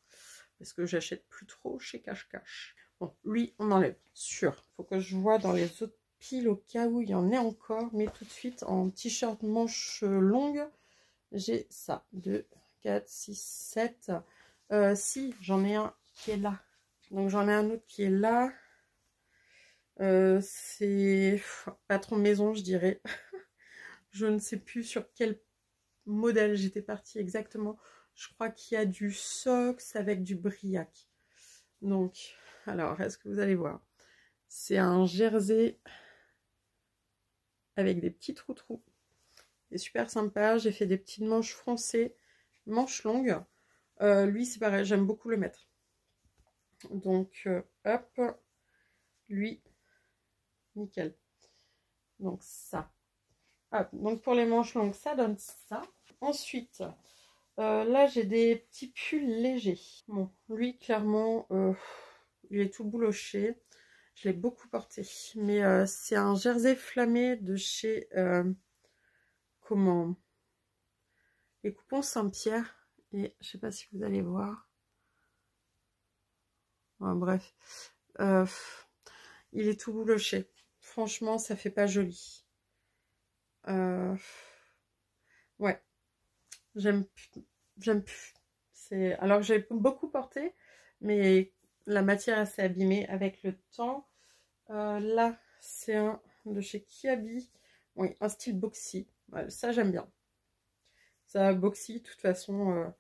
parce que j'achète plus trop chez Cache-Cache. Bon, lui, on enlève. Sûr. Faut que je vois dans les autres piles au cas où il y en ait encore. Mais tout de suite, en t-shirt manche longue, j'ai ça. 2, 4, 6, 7. Si, j'en ai un qui est là. Donc, j'en ai un autre qui est là. C'est Patron maison, je dirais. Je ne sais plus sur quel modèle j'étais partie exactement. Je crois qu'il y a du Socks avec du Briac. Donc, alors, est-ce que vous allez voir? C'est un jersey avec des petits trous-trous. C'est super sympa. J'ai fait des petites manches froncées, manches longues. Lui, c'est pareil, j'aime beaucoup le mettre. Donc, hop, lui, nickel. Donc, ça. Hop, donc, pour les manches longues, ça donne ça. Ensuite, là, j'ai des petits pulls légers. Bon, lui, clairement, il est tout bouloché. Je l'ai beaucoup porté. Mais c'est un jersey flammé de chez... comment? Les Coupons Saint-Pierre. Et je sais pas si vous allez voir. Enfin, bref. Il est tout bouloché. Franchement, ça fait pas joli. Ouais. J'aime plus. Alors que j'ai beaucoup porté, mais la matière s'est abîmée avec le temps. Là, c'est un de chez Kiabi. Oui, un style boxy. Ouais, ça, j'aime bien. Ça, boxy, de toute façon,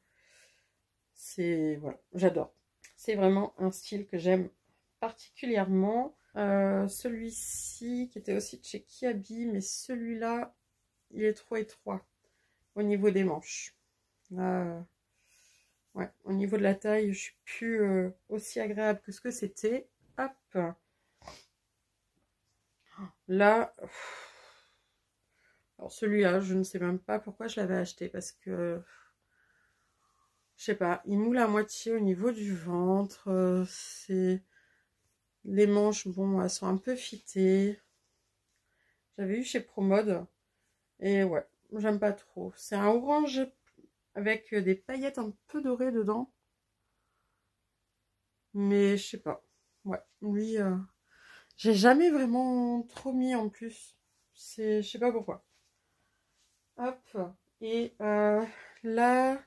c'est... Voilà, j'adore. C'est vraiment un style que j'aime particulièrement. Celui-ci, qui était aussi de chez Kiabi, mais celui-là, il est trop étroit au niveau des manches. Là, ouais, au niveau de la taille, je suis plus aussi agréable que ce que c'était. Hop. Là, alors celui-là, je ne sais même pas pourquoi je l'avais acheté parce que je sais pas, il moule à moitié au niveau du ventre. C'est les manches, bon, elles sont un peu fitées. J'avais eu chez Promode et ouais, j'aime pas trop. C'est un orange avec des paillettes un peu dorées dedans, mais je sais pas. Ouais, lui, j'ai jamais vraiment trop mis en plus. C'est, je sais pas pourquoi. Hop. Et là,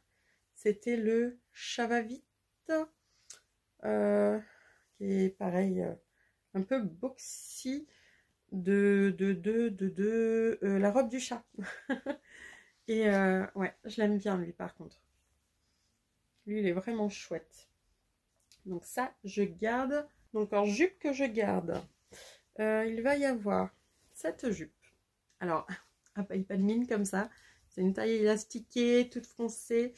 c'était le Chavavite, qui est pareil, un peu boxy de la robe du chat. Et ouais, je l'aime bien lui par contre. Lui, il est vraiment chouette. Donc ça, je garde. Donc en jupe que je garde, il va y avoir cette jupe. Alors, pas de mine comme ça. C'est une taille élastiquée, toute foncée.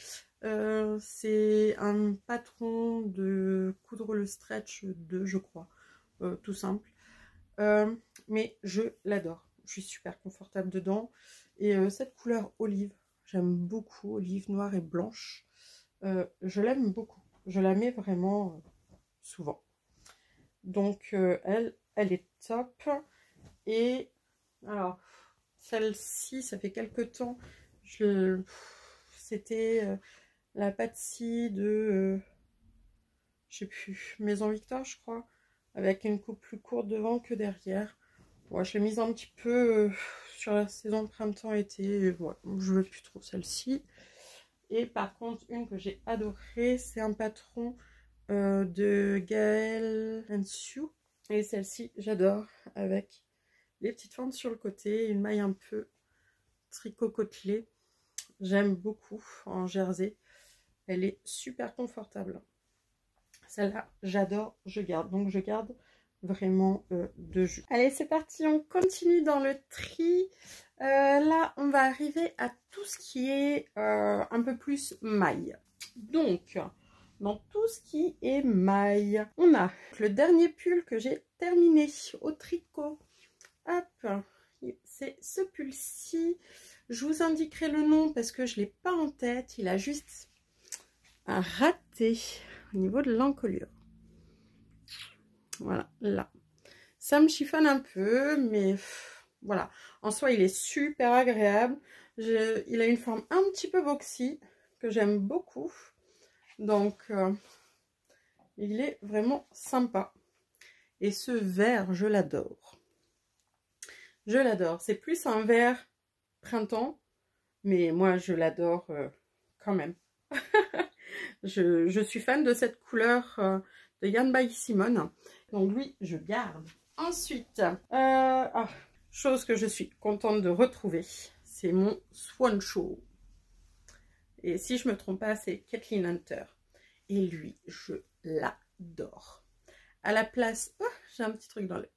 C'est un patron de coudre le stretch 2, je crois. Tout simple. Mais je l'adore. Je suis super confortable dedans. Et cette couleur olive, j'aime beaucoup. Olive noire et blanche. Je l'aime beaucoup. Je la mets vraiment souvent. Donc, elle est top. Et alors, celle-ci, ça fait quelques temps, c'était la Patsy de, je sais plus, Maison Victor, je crois, avec une coupe plus courte devant que derrière. Ouais, je l'ai mise un petit peu sur la saison printemps-été. Ouais, je veux plus trop celle-ci. Et par contre, une que j'ai adorée, c'est un patron de Gaël Sue. Et celle-ci, j'adore, avec les petites fentes sur le côté, une maille un peu tricot côtelé. J'aime beaucoup en jersey. Elle est super confortable. Celle-là, j'adore, je garde. Donc, je garde vraiment deux jupes. Allez, c'est parti, on continue dans le tri. Là, on va arriver à tout ce qui est un peu plus maille. Donc, dans tout ce qui est maille, on a le dernier pull que j'ai terminé au tricot. Hop, c'est ce pull-ci. Je vous indiquerai le nom parce que je ne l'ai pas en tête. Il a juste un raté au niveau de l'encolure. Voilà, là. Ça me chiffonne un peu, mais voilà. En soi, il est super agréable. Il a une forme un petit peu boxy que j'aime beaucoup. Donc, il est vraiment sympa. Et ce vert, je l'adore. Je l'adore. C'est plus un vert printemps, mais moi, je l'adore quand même. je suis fan de cette couleur de Jan by Simone. Donc lui, je garde. Ensuite, chose que je suis contente de retrouver, c'est mon Swan Show. Et si je me trompe pas, c'est Kathleen Hunter. Et lui, je l'adore. À la place, j'ai un petit truc dans l'œil.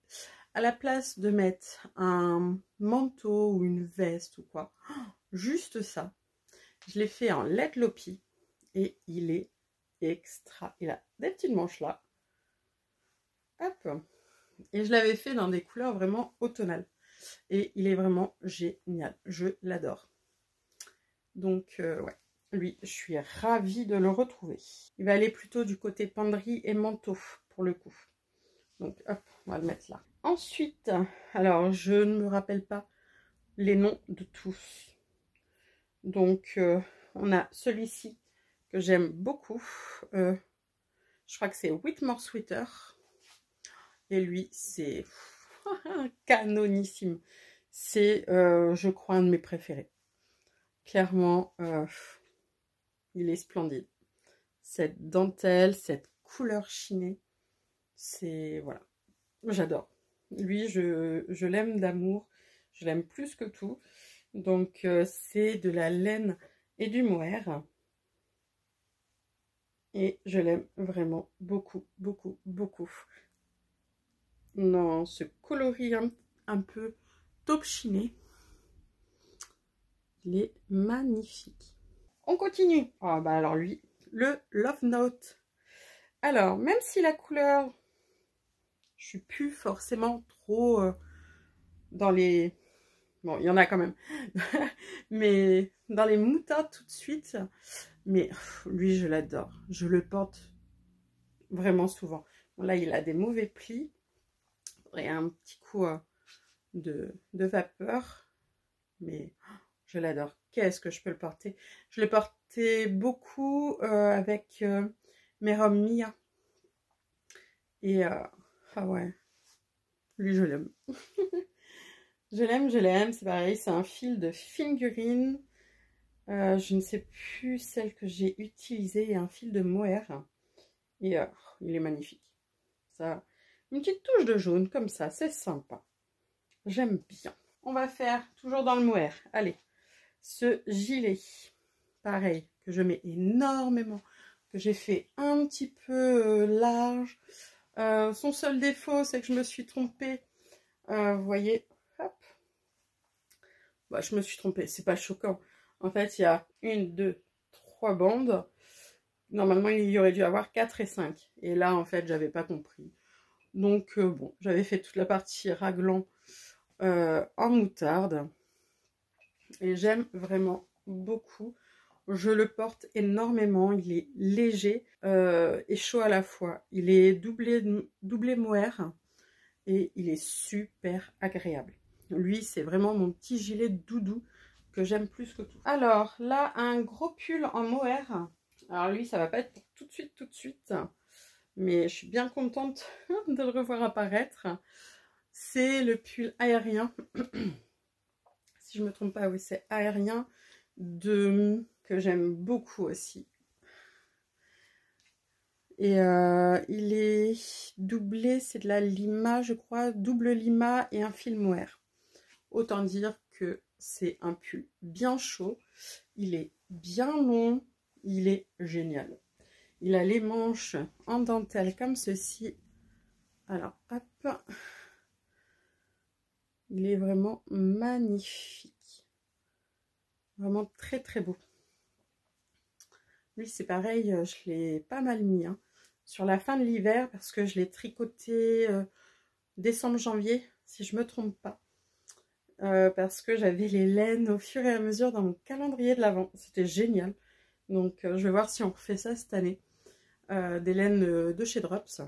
À la place de mettre un manteau ou une veste ou quoi, juste ça, je l'ai fait en LED Lopi et il est extra. Il a des petites manches là. Hop. Et je l'avais fait dans des couleurs vraiment automnales. Et il est vraiment génial. Je l'adore. Donc, ouais. Lui, je suis ravie de le retrouver. Il va aller plutôt du côté penderie et manteau pour le coup. Donc, hop, on va le mettre là. Ensuite, alors, je ne me rappelle pas les noms de tous. Donc, on a celui-ci que j'aime beaucoup. Je crois que c'est Whitmore Sweater. Et lui, c'est canonissime. C'est, je crois, un de mes préférés. Clairement, il est splendide. Cette dentelle, cette couleur chinée, C'est, voilà, j'adore. Lui, je l'aime d'amour, je l'aime plus que tout. Donc, c'est de la laine et du mohair. Et je l'aime vraiment beaucoup, beaucoup, beaucoup. Dans ce coloris un peu taupe chiné. Il est magnifique. On continue. Ah bah alors lui, le Love Note. Alors, même si la couleur, je suis plus forcément trop dans les... Bon, il y en a quand même. Mais dans les moutardes tout de suite. Mais lui, je l'adore. Je le porte vraiment souvent. Bon, là, il a des mauvais plis. Et un petit coup de vapeur. Mais je l'adore. Qu'est-ce que je peux le porter? Je le portais beaucoup avec mes robes Mia. Et ah ouais, lui je l'aime. Je l'aime, c'est pareil, c'est un fil de figurine. Je ne sais plus celle que j'ai utilisée, un fil de mohair. Et il est magnifique. Ça, une petite touche de jaune comme ça, c'est sympa. J'aime bien. On va faire toujours dans le mohair. Allez, ce gilet, pareil, que je mets énormément, que j'ai fait un petit peu large. Son seul défaut, c'est que je me suis trompée. Vous voyez, hop. Bah, je me suis trompée, c'est pas choquant. En fait, il y a 1, 2, 3 bandes. Normalement, il y aurait dû avoir 4 et 5. Et là, en fait, j'avais pas compris. Donc, bon, j'avais fait toute la partie raglan en moutarde. Et j'aime vraiment beaucoup. Je le porte énormément. Il est léger et chaud à la fois. Il est doublé mohair et il est super agréable. Lui, c'est vraiment mon petit gilet doudou que j'aime plus que tout. Alors, là, un gros pull en mohair. Alors lui, ça va pas être pour tout de suite. Mais je suis bien contente de le revoir apparaître. C'est le pull aérien. Si je me trompe pas, oui, c'est aérien. Que j'aime beaucoup aussi. Et il est doublé, c'est de la lima, je crois, double lima et un fil mohair. Autant dire que c'est un pull bien chaud. Il est bien long. Il est génial. Il a les manches en dentelle comme ceci. Alors, hop. Il est vraiment magnifique. Vraiment très très beau. Lui, c'est pareil, je l'ai pas mal mis hein, sur la fin de l'hiver parce que je l'ai tricoté décembre-janvier, si je me trompe pas. Parce que j'avais les laines au fur et à mesure dans mon calendrier de l'Avent. C'était génial. Donc, je vais voir si on refait ça cette année. Des laines de chez Drops.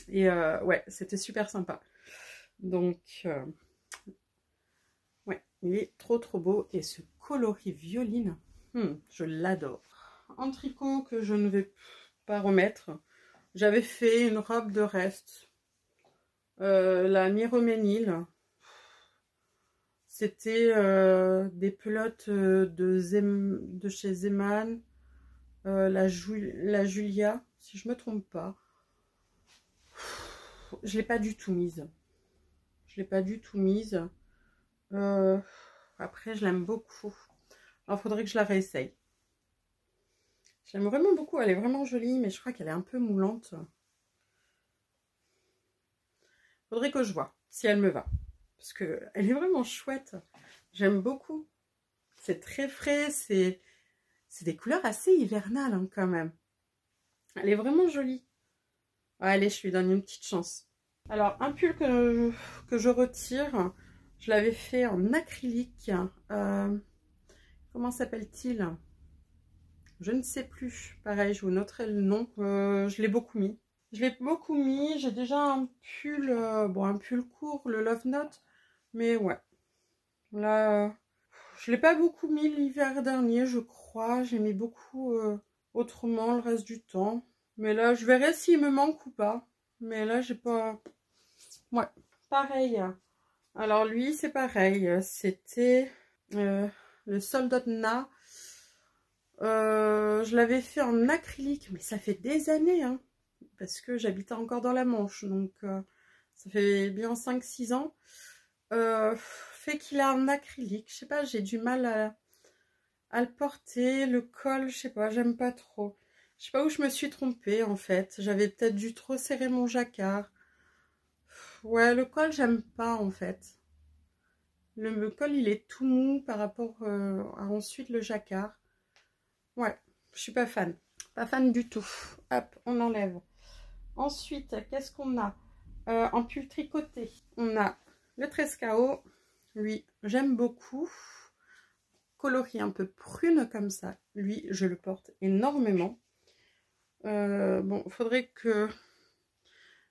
Et ouais, c'était super sympa. Donc, ouais, il est trop trop beau. Et ce coloris violine, je l'adore. En tricot que je ne vais pas remettre. J'avais fait une robe de reste. La Miroménile. C'était des pelotes de chez Zeman. La Julia, si je me trompe pas. Je l'ai pas du tout mise. Je l'ai pas du tout mise. Après, je l'aime beaucoup. Alors, faudrait que je la réessaye. J'aime vraiment beaucoup. Elle est vraiment jolie, mais je crois qu'elle est un peu moulante. Faudrait que je vois si elle me va. Parce qu'elle est vraiment chouette. J'aime beaucoup. C'est très frais. C'est des couleurs assez hivernales hein, quand même. Elle est vraiment jolie. Allez, je lui donne une petite chance. Alors, un pull que je retire, je l'avais fait en acrylique. Comment s'appelle-t-il? Je ne sais plus. Pareil, je vous noterai le nom. Je l'ai beaucoup mis. J'ai déjà un pull, bon, un pull court, le Love Note. Mais ouais. Là, je l'ai pas beaucoup mis l'hiver dernier, je crois. J'ai mis beaucoup autrement le reste du temps. Mais là, je verrai s'il me manque ou pas. Mais là, j'ai pas... Ouais, pareil. Alors lui, c'est pareil. C'était le Soldotna. Je l'avais fait en acrylique, mais ça fait des années. Hein. parce que j'habitais encore dans la Manche, donc ça fait bien 5-6 ans. Fait qu'il a un acrylique, je sais pas, j'ai du mal à le porter, le col, je sais pas, j'aime pas trop. Je sais pas où je me suis trompée en fait, j'avais peut-être dû trop serrer mon jacquard. Ouais, le col, j'aime pas en fait. Le col, il est tout mou par rapport à ensuite le jacquard. Ouais, je suis pas fan. Pas fan du tout. Hop, on enlève. Ensuite, qu'est-ce qu'on a en pull tricoté? On a le Trescao. Lui, j'aime beaucoup. Coloris un peu prune comme ça. Lui, je le porte énormément. Bon, faudrait que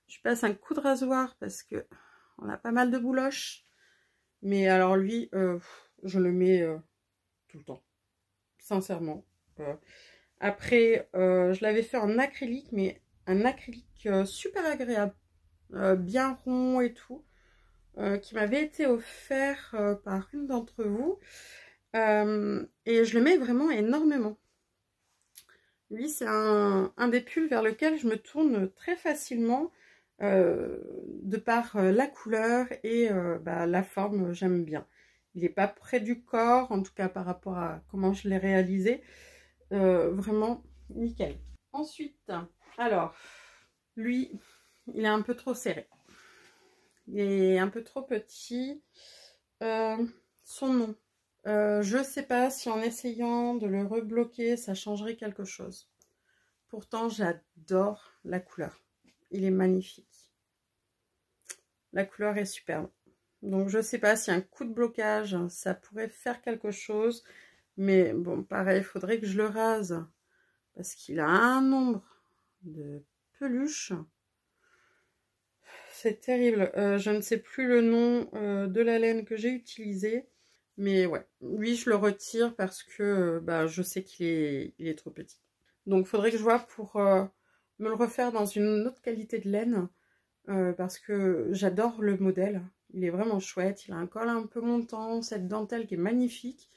je passe un coup de rasoir parce que on a pas mal de bouloches. Mais alors lui, je le mets tout le temps. Sincèrement. Après, je l'avais fait en acrylique, mais un acrylique super agréable. Bien rond et tout. Qui m'avait été offert par une d'entre vous. Et je le mets vraiment énormément. Lui, c'est un des pulls vers lequel je me tourne très facilement de par la couleur et la forme, j'aime bien. Il n'est pas près du corps, en tout cas par rapport à comment je l'ai réalisé. Vraiment nickel. Ensuite, alors, lui, il est un peu trop serré. Il est un peu trop petit. Son nom. Je ne sais pas si en essayant de le rebloquer, ça changerait quelque chose. Pourtant, j'adore la couleur. Il est magnifique. La couleur est superbe. Donc, je ne sais pas si un coup de blocage, ça pourrait faire quelque chose. Mais bon, pareil, il faudrait que je le rase. Parce qu'il a un nombre de peluches. C'est terrible. Je ne sais plus le nom de la laine que j'ai utilisée. Mais ouais, lui, je le retire parce que je sais qu'il est trop petit. Donc, il faudrait que je vois pour me le refaire dans une autre qualité de laine. Parce que j'adore le modèle. Il est vraiment chouette. Il a un col un peu montant, cette dentelle qui est magnifique.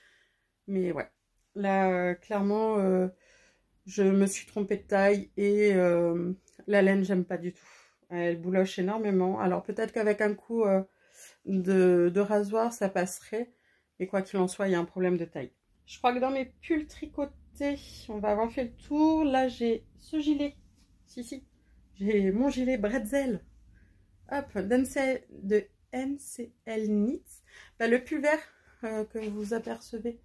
Mais ouais, là, clairement, je me suis trompée de taille et la laine, j'aime pas du tout. Elle bouloche énormément. Alors, peut-être qu'avec un coup de rasoir, ça passerait. Mais quoi qu'il en soit, il y a un problème de taille. Je crois que dans mes pulls tricotés, on va avoir fait le tour. Là, j'ai ce gilet. Si. J'ai mon gilet bretzel. Hop, de NCL Knits. Le pull vert que vous apercevez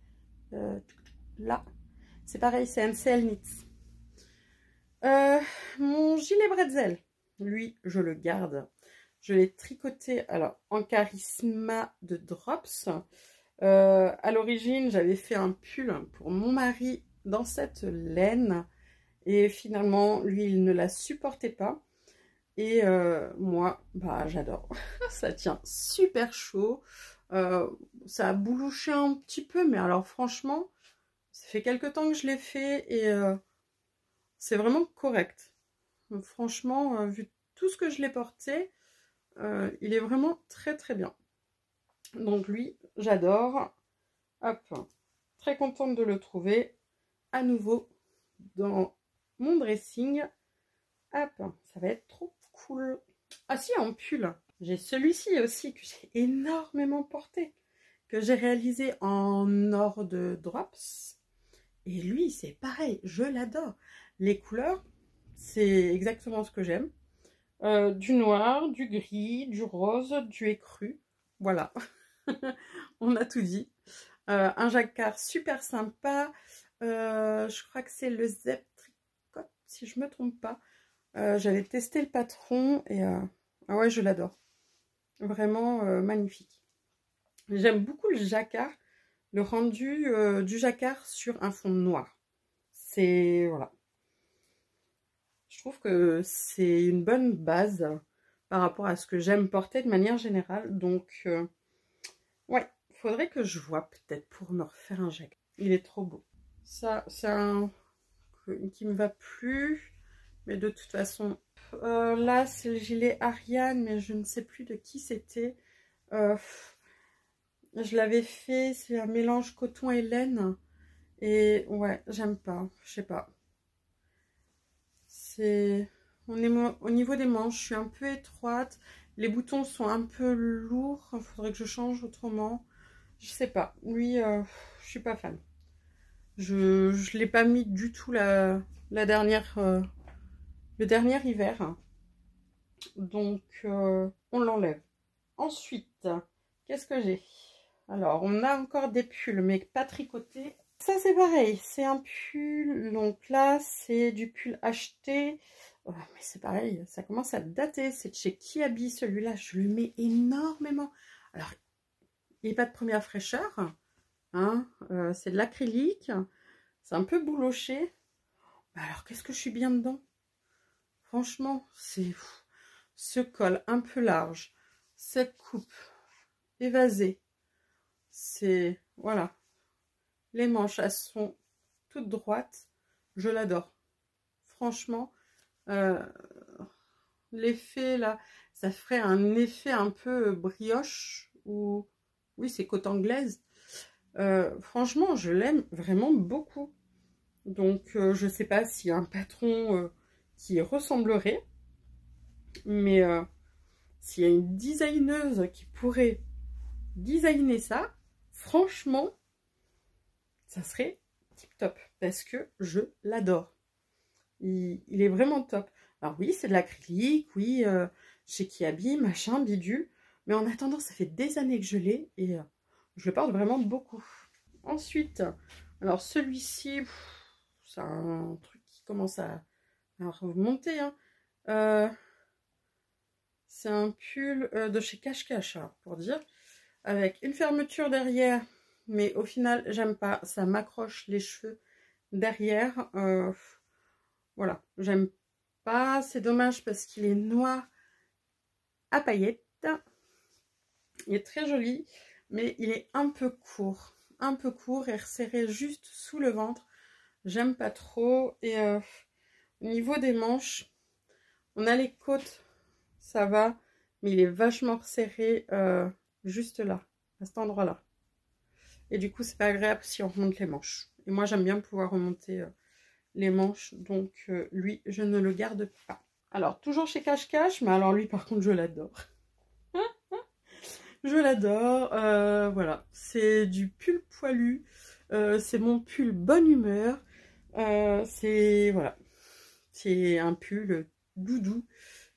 là, c'est pareil, c'est NCL Knits. Mon gilet bretzel, lui, je le garde. Je l'ai tricoté alors en charisma de Drops. À l'origine, j'avais fait un pull pour mon mari dans cette laine. Et finalement, lui, il ne la supportait pas. Et moi, j'adore. Ça tient super chaud. Ça a boulouché un petit peu, mais alors franchement, ça fait quelques temps que je l'ai fait et c'est vraiment correct. Franchement, vu tout ce que je l'ai porté, il est vraiment très très bien. Donc lui, j'adore. Hop, très contente de le trouver à nouveau dans mon dressing. Hop, ça va être trop cool. Ah si, en pull, j'ai celui-ci aussi que j'ai énormément porté, que j'ai réalisé en or de Drops. Et lui, c'est pareil, je l'adore. Les couleurs, c'est exactement ce que j'aime. Du noir, du gris, du rose, du écru. Voilà, on a tout dit. Un jacquard super sympa. Je crois que c'est le Zep Tricot, si je ne me trompe pas. J'avais testé le patron et ah ouais, je l'adore. Vraiment magnifique. J'aime beaucoup le jacquard, le rendu du jacquard sur un fond noir. C'est, voilà. Je trouve que c'est une bonne base par rapport à ce que j'aime porter de manière générale. Donc, ouais, il faudrait que je vois peut-être pour me refaire un jacquard. Il est trop beau. Ça, c'est un qui me va plus. Mais de toute façon, là, c'est le gilet Ariane, mais je ne sais plus de qui c'était. Je l'avais fait, c'est un mélange coton et laine. Et ouais, j'aime pas, je sais pas. C'est... au niveau des manches, je suis un peu étroite. Les boutons sont un peu lourds. Il faudrait que je change autrement. Je sais pas. Lui, je suis pas fan. Je l'ai pas mis du tout le dernier hiver. Donc, on l'enlève. Ensuite, qu'est-ce que j'ai? Alors, on a encore des pulls, mais pas tricotés. Ça, c'est pareil. C'est un pull. Donc là, c'est du pull acheté. Oh, mais c'est pareil. Ça commence à dater. C'est de chez Kiabi, celui-là. Je lui mets énormément. Alors, il n'est pas de première fraîcheur. Hein, c'est de l'acrylique. C'est un peu bouloché. Alors, qu'est-ce que je suis bien dedans? Franchement, c'est ce col un peu large, cette coupe évasée, c'est, voilà, les manches, elles sont toutes droites, je l'adore. Franchement, l'effet là, ça ferait un effet un peu brioche, ou, oui, c'est côte anglaise. Franchement, je l'aime vraiment beaucoup. Donc, je sais pas s'il y a un patron qui y ressemblerait, mais s'il y a une designeuse qui pourrait designer ça, franchement, ça serait tip top parce que je l'adore. Il est vraiment top. Alors oui, c'est de l'acrylique, oui, chez Kiabi, machin, bidule. Mais en attendant, ça fait des années que je l'ai et je le porte vraiment beaucoup. Ensuite, alors celui-ci, c'est un truc qui commence à remonter. Hein. C'est un pull de chez Cache-Cache, pour dire. Avec une fermeture derrière. Mais au final, j'aime pas. Ça m'accroche les cheveux derrière. Voilà, j'aime pas. C'est dommage parce qu'il est noir à paillettes. Il est très joli, mais il est un peu court. Un peu court et resserré juste sous le ventre. J'aime pas trop. Et au niveau des manches, on a les côtes, ça va. Mais il est vachement resserré juste là, à cet endroit-là. Et du coup, c'est pas agréable si on remonte les manches. Et moi, j'aime bien pouvoir remonter les manches. Donc, lui, je ne le garde pas. Alors, toujours chez Cache-Cache. Mais alors, lui, par contre, je l'adore. Je l'adore. Voilà. C'est du pull poilu. C'est mon pull bonne humeur. C'est voilà. C'est un pull doudou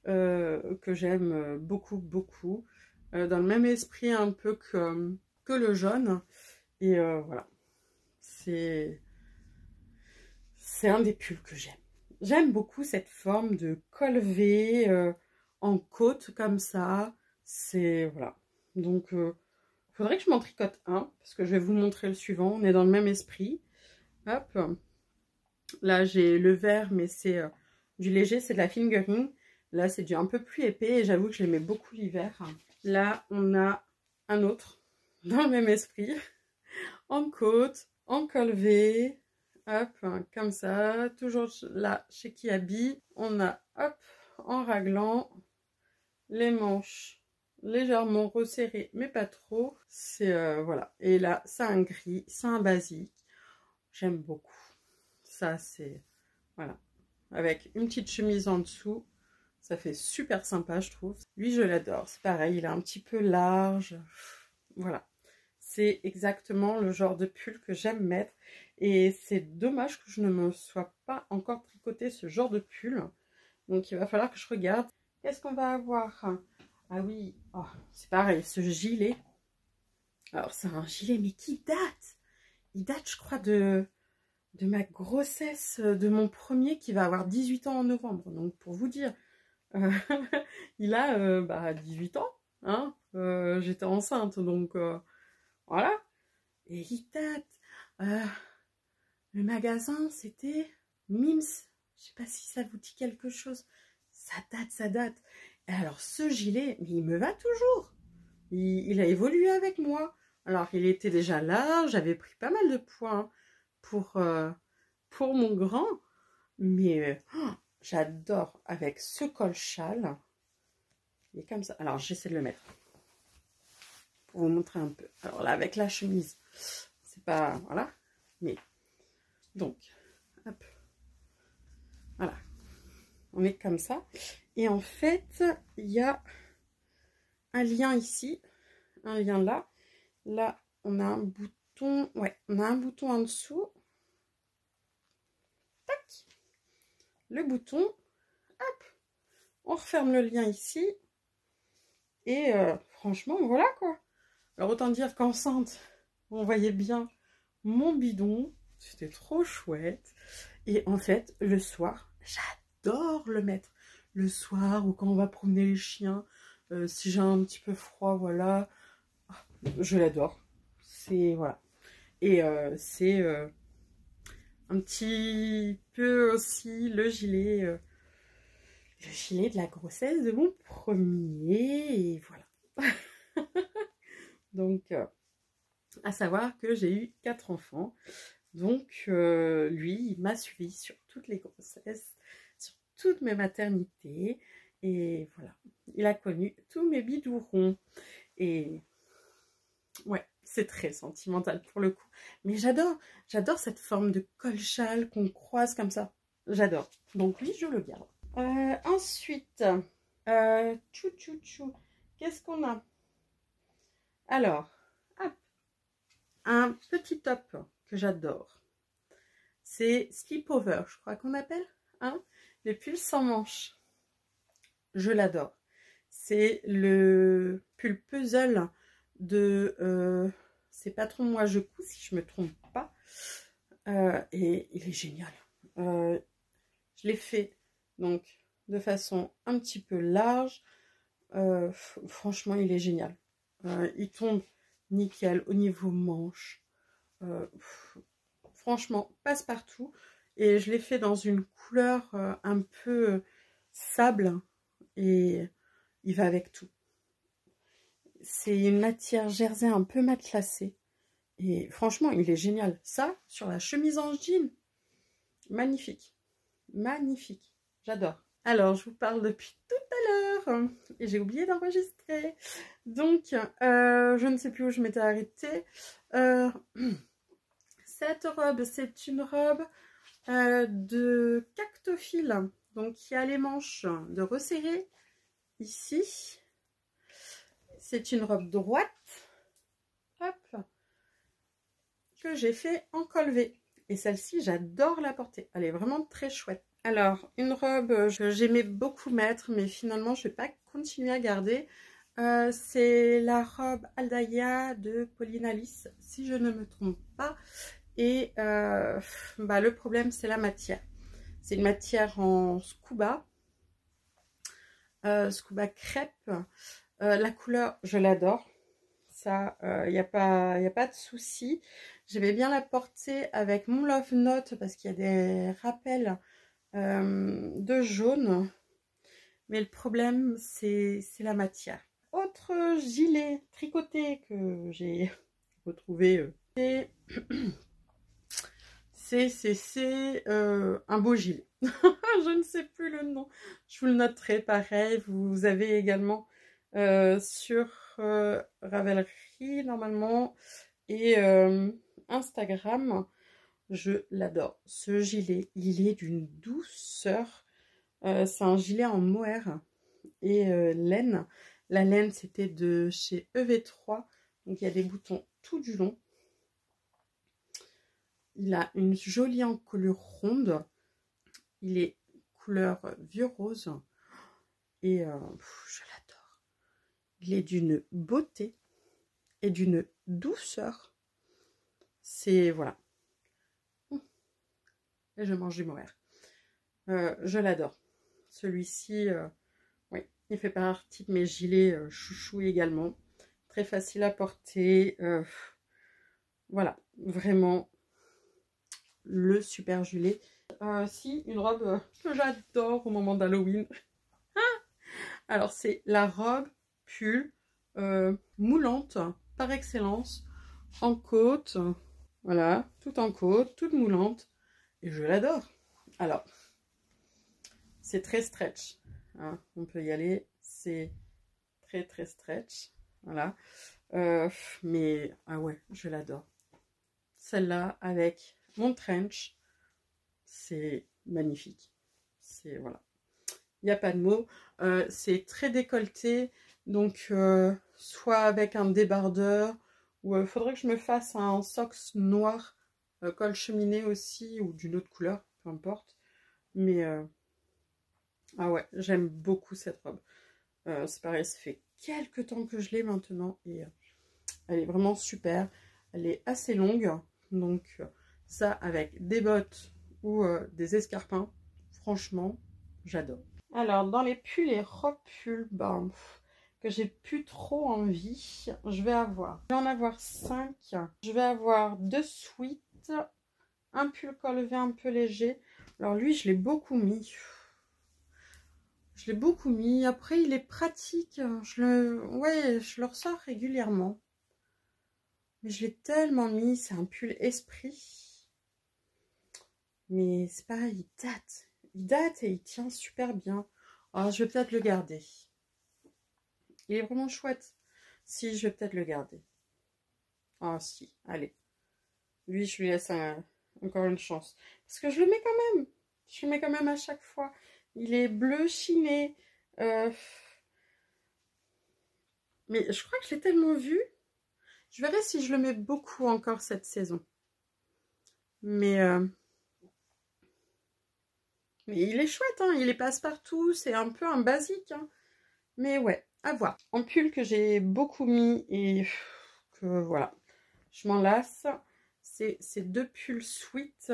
que j'aime beaucoup, beaucoup. Dans le même esprit un peu que le jaune. Et voilà. C'est un des pulls que j'aime. J'aime beaucoup cette forme de col V en côte comme ça. C'est voilà. Donc, il faudrait que je m'en tricote un parce que je vais vous montrer le suivant. On est dans le même esprit. Hop. Là, j'ai le vert, mais c'est du léger, c'est de la fingering. Là, c'est du un peu plus épais et j'avoue que je l'aimais beaucoup l'hiver. Là, on a un autre dans le même esprit. En côte, en col V. Hop, comme ça, toujours là chez Kiabi, on a hop, en raglan, les manches légèrement resserrées, mais pas trop. C'est voilà. Et là, c'est un gris, c'est un basique. J'aime beaucoup. Ça, c'est voilà. Avec une petite chemise en dessous, ça fait super sympa, je trouve. Lui, je l'adore. C'est pareil, il est un petit peu large. Voilà. C'est exactement le genre de pull que j'aime mettre. Et c'est dommage que je ne me sois pas encore tricoté ce genre de pull. Donc il va falloir que je regarde. Qu'est-ce qu'on va avoir? Ah oui, oh, c'est pareil, ce gilet. Alors c'est un gilet mais qui date. Il date je crois de ma grossesse, de mon premier qui va avoir 18 ans en novembre. Donc pour vous dire, il a 18 ans. Hein, j'étais enceinte donc... Voilà. Et il date. Le magasin, c'était Mims. Je sais pas si ça vous dit quelque chose. Ça date, ça date. Et alors, ce gilet, mais il me va toujours. Il a évolué avec moi. Alors, il était déjà large. J'avais pris pas mal de poids pour mon grand. Mais j'adore avec ce col châle. Il est comme ça. Alors, j'essaie de le mettre. Pour vous montrer un peu. Alors là, avec la chemise, c'est pas... Voilà. Mais, donc, hop. Voilà. on est comme ça. Et en fait, il y a un lien ici, un lien là. Là, on a un bouton, ouais, on a un bouton en dessous. Tac, le bouton, hop, on referme le lien ici. Et franchement, voilà quoi. Alors autant dire qu'enceinte, on voyait bien mon bidon. C'était trop chouette. Et en fait, le soir, j'adore le mettre. Le soir ou quand on va promener les chiens, si j'ai un petit peu froid, voilà, je l'adore. C'est, voilà. Et c'est un petit peu aussi le gilet de la grossesse de mon premier. Et voilà. Donc, à savoir que j'ai eu 4 enfants. Donc, lui, il m'a suivi sur toutes les grossesses, sur toutes mes maternités. Et voilà, il a connu tous mes bidourons. Et ouais, c'est très sentimental pour le coup. Mais j'adore cette forme de col-châle qu'on croise comme ça. J'adore. Donc oui, je le garde. Ensuite, qu'est-ce qu'on a? Alors, hop, un petit top que j'adore. C'est Slipover, je crois qu'on appelle, hein, les pulls sans manches. Je l'adore. C'est le pull puzzle de c'est Patron Moi Je Couds, si je me trompe pas. Et il est génial. Je l'ai fait donc de façon un petit peu large. Franchement, il est génial. Il tombe nickel au niveau manche. Franchement, passe-partout. Et je l'ai fait dans une couleur un peu sable. Et il va avec tout. C'est une matière jersey un peu matelassée. Et franchement, il est génial. Ça, sur la chemise en jean, magnifique. Magnifique. J'adore. Alors, je vous parle depuis tout à l'heure. Et j'ai oublié d'enregistrer. Donc, je ne sais plus où je m'étais arrêtée. Cette robe, c'est une robe de cactophile. Donc, qui a les manches de resserré ici. C'est une robe droite. Hop. Que j'ai fait en col V. Et celle-ci, j'adore la porter. Elle est vraiment très chouette. Alors, une robe que j'aimais beaucoup mettre, mais finalement, je ne vais pas continuer à garder. C'est la robe Aldaïa de Pauline Alice, si je ne me trompe pas. Et le problème, c'est la matière. C'est une matière en scuba. Scuba crêpe. La couleur, je l'adore. Ça, il n'y a pas de souci. J'aimais bien la porter avec mon Love Note parce qu'il y a des rappels de jaune. Mais le problème, c'est la matière. Autre gilet tricoté que j'ai retrouvé, c'est un beau gilet. Je ne sais plus le nom. Je vous le noterai pareil. Vous avez également sur Ravelry normalement et Instagram. Je l'adore. Ce gilet, il est d'une douceur. C'est un gilet en mohair et laine. La laine, c'était de chez EV3. Donc, il y a des boutons tout du long. Il a une jolie encolure ronde. Il est couleur vieux rose. Et je l'adore. Il est d'une beauté et d'une douceur. C'est, voilà. Et je mange du mohair. Je l'adore. Celui-ci, oui, il fait partie de mes gilets chouchou également. Très facile à porter. Voilà, vraiment le super gilet. Si, une robe que j'adore au moment d'Halloween. Alors, c'est la robe pull moulante par excellence, en côte. Voilà, tout en côte, toute moulante. Et je l'adore. Alors, c'est très stretch. Hein, on peut y aller. C'est très, très stretch. Voilà. Mais, ah ouais, je l'adore. Celle-là, avec mon trench, c'est magnifique. C'est, voilà. il n'y a pas de mots. C'est très décolleté, donc soit avec un débardeur, ou il faudrait que je me fasse un socks noir, col cheminée aussi, ou d'une autre couleur, peu importe. Mais ah ouais, j'aime beaucoup cette robe. C'est pareil, ça fait quelques temps que je l'ai maintenant, et elle est vraiment super. Elle est assez longue, donc ça avec des bottes ou des escarpins, franchement, j'adore. Alors, dans les pulls et robes pulls, ben, que j'ai plus trop envie, je vais en avoir 5. Je vais avoir 2 sweats, un pull col V un peu léger. Alors lui, je l'ai beaucoup mis. Je l'ai beaucoup mis. Après, il est pratique. Ouais, je le ressors régulièrement. Mais je l'ai tellement mis. C'est un pull esprit. Mais c'est pareil, il date. Il date et il tient super bien. Alors, je vais peut-être le garder. Il est vraiment chouette. Si, je vais peut-être le garder. Ah, si, allez. Lui, je lui laisse encore une chance. Parce que je le mets quand même. Je le mets quand même à chaque fois. Il est bleu chiné. Mais je crois que je l'ai tellement vu. Je verrai si je le mets beaucoup encore cette saison. Mais il est chouette, hein. Il est passe-partout. C'est un peu un basique, hein. Mais ouais, à voir. En pull que j'ai beaucoup mis et que voilà, je m'en lasse. C'est ces 2 pulls sweat.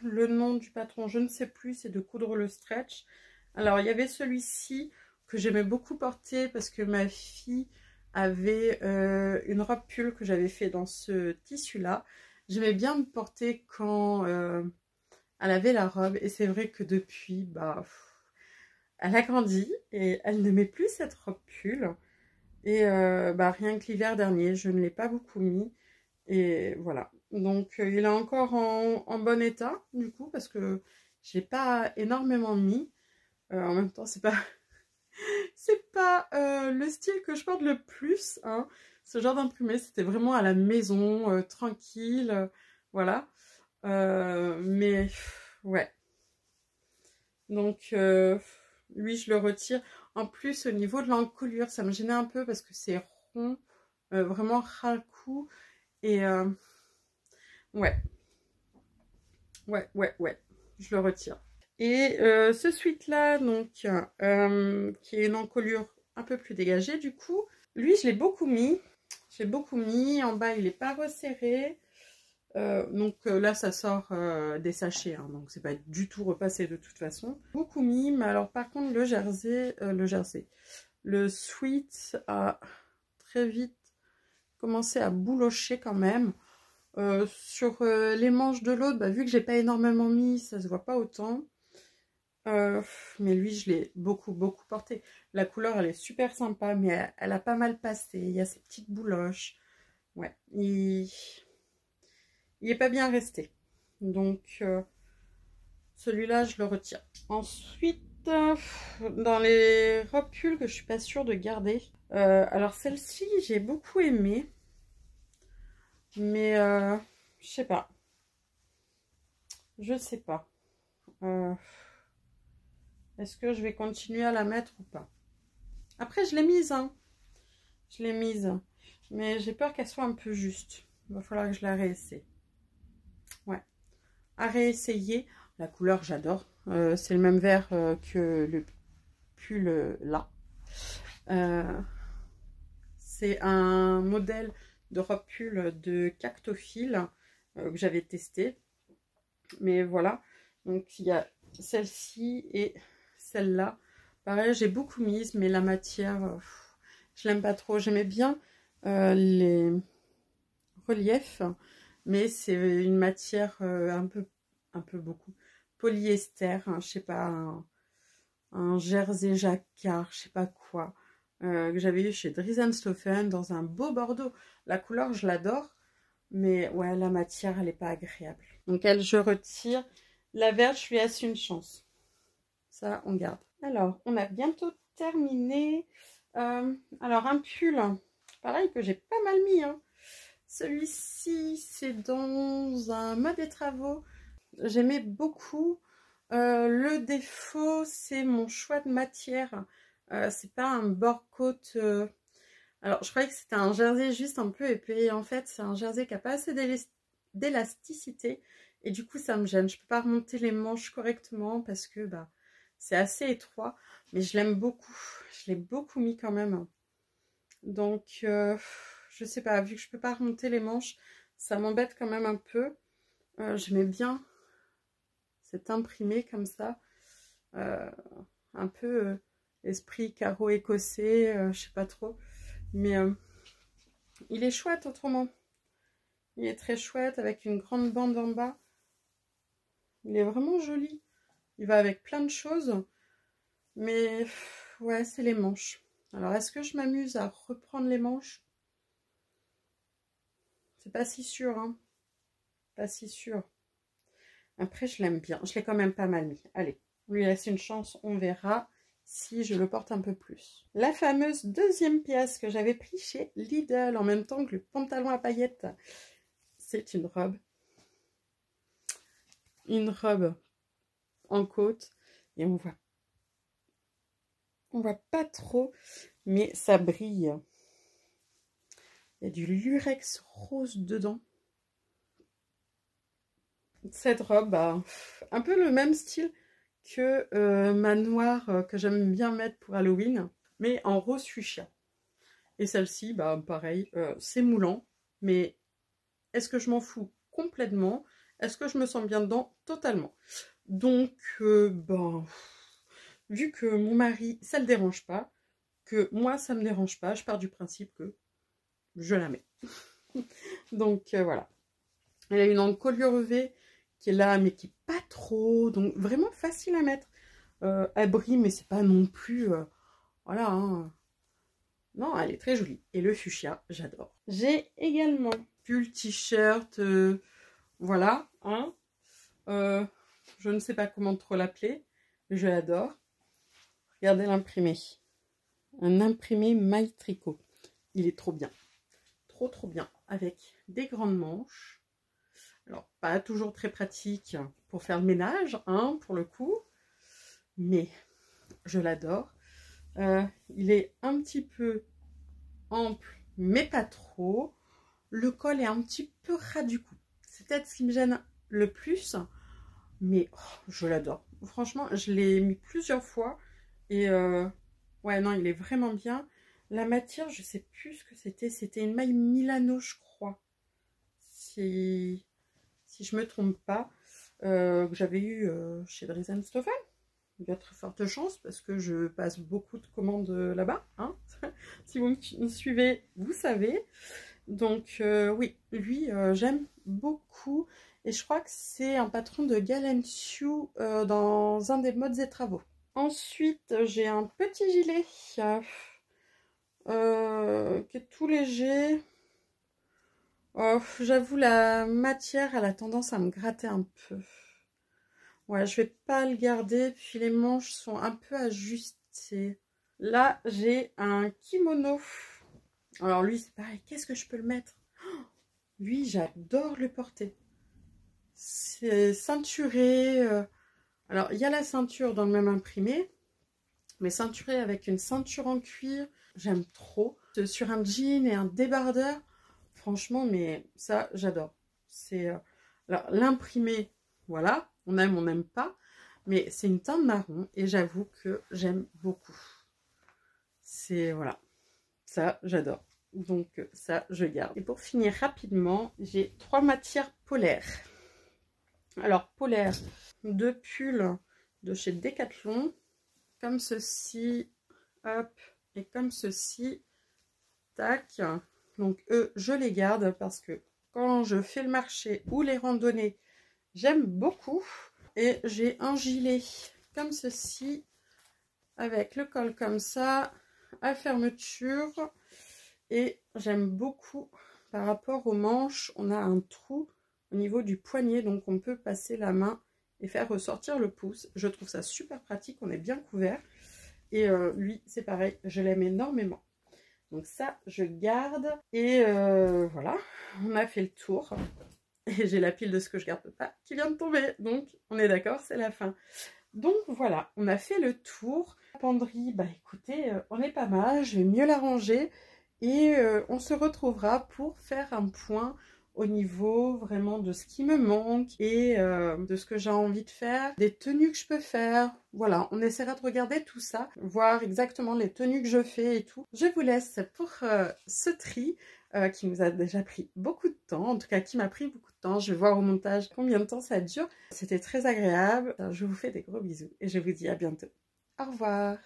Le nom du patron, je ne sais plus, c'est de Coudre le Stretch. Alors, il y avait celui-ci que j'aimais beaucoup porter parce que ma fille avait une robe pull que j'avais fait dans ce tissu-là. J'aimais bien me porter quand elle avait la robe. Et c'est vrai que depuis, bah, elle a grandi et elle ne met plus cette robe pull. Et bah, rien que l'hiver dernier, je ne l'ai pas beaucoup mis. Et voilà. Donc, il est encore en bon état, du coup, parce que j'ai pas énormément mis. En même temps, c'est pas, c'est pas le style que je porte le plus, hein. Ce genre d'imprimé, c'était vraiment à la maison, tranquille, voilà. Mais, ouais. Donc, lui, je le retire. En plus, au niveau de l'encolure, ça me gênait un peu parce que c'est rond, vraiment ras le cou. Et ouais, je le retire. Et ce sweat-là, donc, qui est une encolure un peu plus dégagée, du coup, lui, je l'ai beaucoup mis. J'ai beaucoup mis. En bas, il n'est pas resserré. Donc là, ça sort des sachets, hein, donc c'est pas du tout repassé de toute façon. Beaucoup mis, mais alors par contre, le sweat a très vite commencé à boulocher quand même. Sur les manches de l'autre, bah, vu que j'ai pas énormément mis, ça se voit pas autant. Mais lui, je l'ai beaucoup porté. La couleur, elle est super sympa, mais elle a pas mal passé. Il y a ces petites bouloches. Ouais, il est pas bien resté. Donc, celui-là, je le retire. Ensuite, dans les robes pulls que je suis pas sûre de garder. Alors, celle-ci, j'ai beaucoup aimé. Mais, je sais pas. Je sais pas. Est-ce que je vais continuer à la mettre ou pas? Après, je l'ai mise, hein. Je l'ai mise. Mais j'ai peur qu'elle soit un peu juste. Il va falloir que je la réessaye. Ouais. À réessayer. La couleur, j'adore. C'est le même vert que le pull là. C'est un modèle de robe pull de Cactophile que j'avais testé. Mais voilà. Donc, il y a celle-ci et celle-là. Pareil, j'ai beaucoup mise, mais la matière, je l'aime pas trop. J'aimais bien les reliefs, mais c'est une matière un peu beaucoup polyester, hein, je sais pas, un jersey jacquard, je sais pas quoi, que j'avais eu chez Dries & Stoffen dans un beau bordeaux. La couleur, je l'adore, mais ouais, la matière, elle est pas agréable. Donc elle, je retire. La verte, je lui laisse une chance. Ça, on garde. Alors, on a bientôt terminé. Alors, un pull, pareil, que j'ai pas mal mis, hein. Celui-ci, c'est dans un mode des travaux. J'aimais beaucoup. Le défaut, c'est mon choix de matière. C'est pas un bord côte. Alors, je croyais que c'était un jersey juste un peu épais. En fait, c'est un jersey qui n'a pas assez d'élasticité. Et du coup, ça me gêne. Je peux pas remonter les manches correctement parce que bah, c'est assez étroit. Mais je l'aime beaucoup. Je l'ai beaucoup mis quand même. Donc, je sais pas. Vu que je peux pas remonter les manches, ça m'embête quand même un peu. J'aimais bien cet imprimé comme ça. Un peu esprit carreau écossais. Je sais pas trop. Mais il est chouette autrement. Il est très chouette avec une grande bande en bas. Il est vraiment joli. Il va avec plein de choses. Mais ouais, c'est les manches. Alors, est-ce que je m'amuse à reprendre les manches? C'est pas si sûr, hein. Pas si sûr. Après, je l'aime bien. Je l'ai quand même pas mal mis. Allez, on lui laisse une chance. On verra si je le porte un peu plus. La fameuse deuxième pièce que j'avais pris chez Lidl en même temps que le pantalon à paillettes. C'est une robe. Une robe en côte. Et on voit pas trop, mais ça brille. Il y a du lurex rose dedans. Cette robe, bah, un peu le même style que ma noire que j'aime bien mettre pour Halloween, mais en rose fuchsia. Et celle-ci, bah, pareil, c'est moulant, mais est-ce que je m'en fous complètement? Est-ce que je me sens bien dedans? Totalement. Donc, ben, vu que mon mari, ça le dérange pas, que moi, ça me dérange pas, je pars du principe que je la mets. Donc, voilà. Elle a une encolure V qui est là, mais qui n'est pas trop, donc vraiment facile à mettre. Elle brille, mais c'est pas non plus, voilà, hein. Non, elle est très jolie. Et le fuchsia, j'adore. J'ai également pull, t-shirt, voilà, hein. Je ne sais pas comment trop l'appeler, mais je l'adore. Regardez l'imprimé. Un imprimé maille tricot. Il est trop bien. Trop trop bien. Avec des grandes manches. Alors, pas toujours très pratique pour faire le ménage, hein, pour le coup. Mais je l'adore. Il est un petit peu ample, mais pas trop. Le col est un petit peu ras du cou. C'est peut-être ce qui me gêne le plus. Mais oh, je l'adore. Franchement, je l'ai mis plusieurs fois. Et ouais, non, il est vraiment bien. La matière, je sais plus ce que c'était. C'était une maille Milano, je crois. Si je me trompe pas. Que j'avais eu chez Dries & Stoffel. Il y a très forte chance parce que je passe beaucoup de commandes là-bas. Hein. Si vous me suivez, vous savez. Donc oui, lui, j'aime beaucoup. Et je crois que c'est un patron de Gal & Sue dans un des modes et travaux. Ensuite, j'ai un petit gilet qui est tout léger. J'avoue, la matière, elle a tendance à me gratter un peu. Ouais, je vais pas le garder. Puis les manches sont un peu ajustées. Là, j'ai un kimono. Alors lui, c'est pareil. Qu'est-ce que je peux le mettre? Lui, j'adore le porter. C'est ceinturé. Alors, il y a la ceinture dans le même imprimé. Mais ceinturé avec une ceinture en cuir. J'aime trop. Sur un jean et un débardeur. Franchement, mais ça, j'adore. C'est alors l'imprimé, voilà. On aime, on n'aime pas. Mais c'est une teinte marron. Et j'avoue que j'aime beaucoup. C'est, voilà. Ça, j'adore. Donc ça, je garde. Et pour finir rapidement, j'ai 3 matières polaires. Alors, polaire, 2 pulls de chez Decathlon. Comme ceci, hop, et comme ceci, tac. Donc eux, je les garde parce que quand je fais le marché ou les randonnées, j'aime beaucoup. Et j'ai un gilet comme ceci, avec le col comme ça, à fermeture. Et j'aime beaucoup, par rapport aux manches, on a un trou au niveau du poignet, donc on peut passer la main et faire ressortir le pouce. Je trouve ça super pratique, on est bien couvert. Et lui, c'est pareil, je l'aime énormément. Donc ça, je garde. Et voilà, on a fait le tour. Et j'ai la pile de ce que je garde pas qui vient de tomber. Donc, on est d'accord, c'est la fin. Donc voilà, on a fait le tour. La penderie, bah écoutez, on est pas mal. Je vais mieux la ranger. Et on se retrouvera pour faire un point au niveau vraiment de ce qui me manque et de ce que j'ai envie de faire, des tenues que je peux faire. Voilà, on essaiera de regarder tout ça, voir exactement les tenues que je fais et tout. Je vous laisse pour ce tri qui nous a déjà pris beaucoup de temps, en tout cas qui m'a pris beaucoup de temps. Je vais voir au montage combien de temps ça dure. C'était très agréable. Je vous fais des gros bisous et je vous dis à bientôt. Au revoir.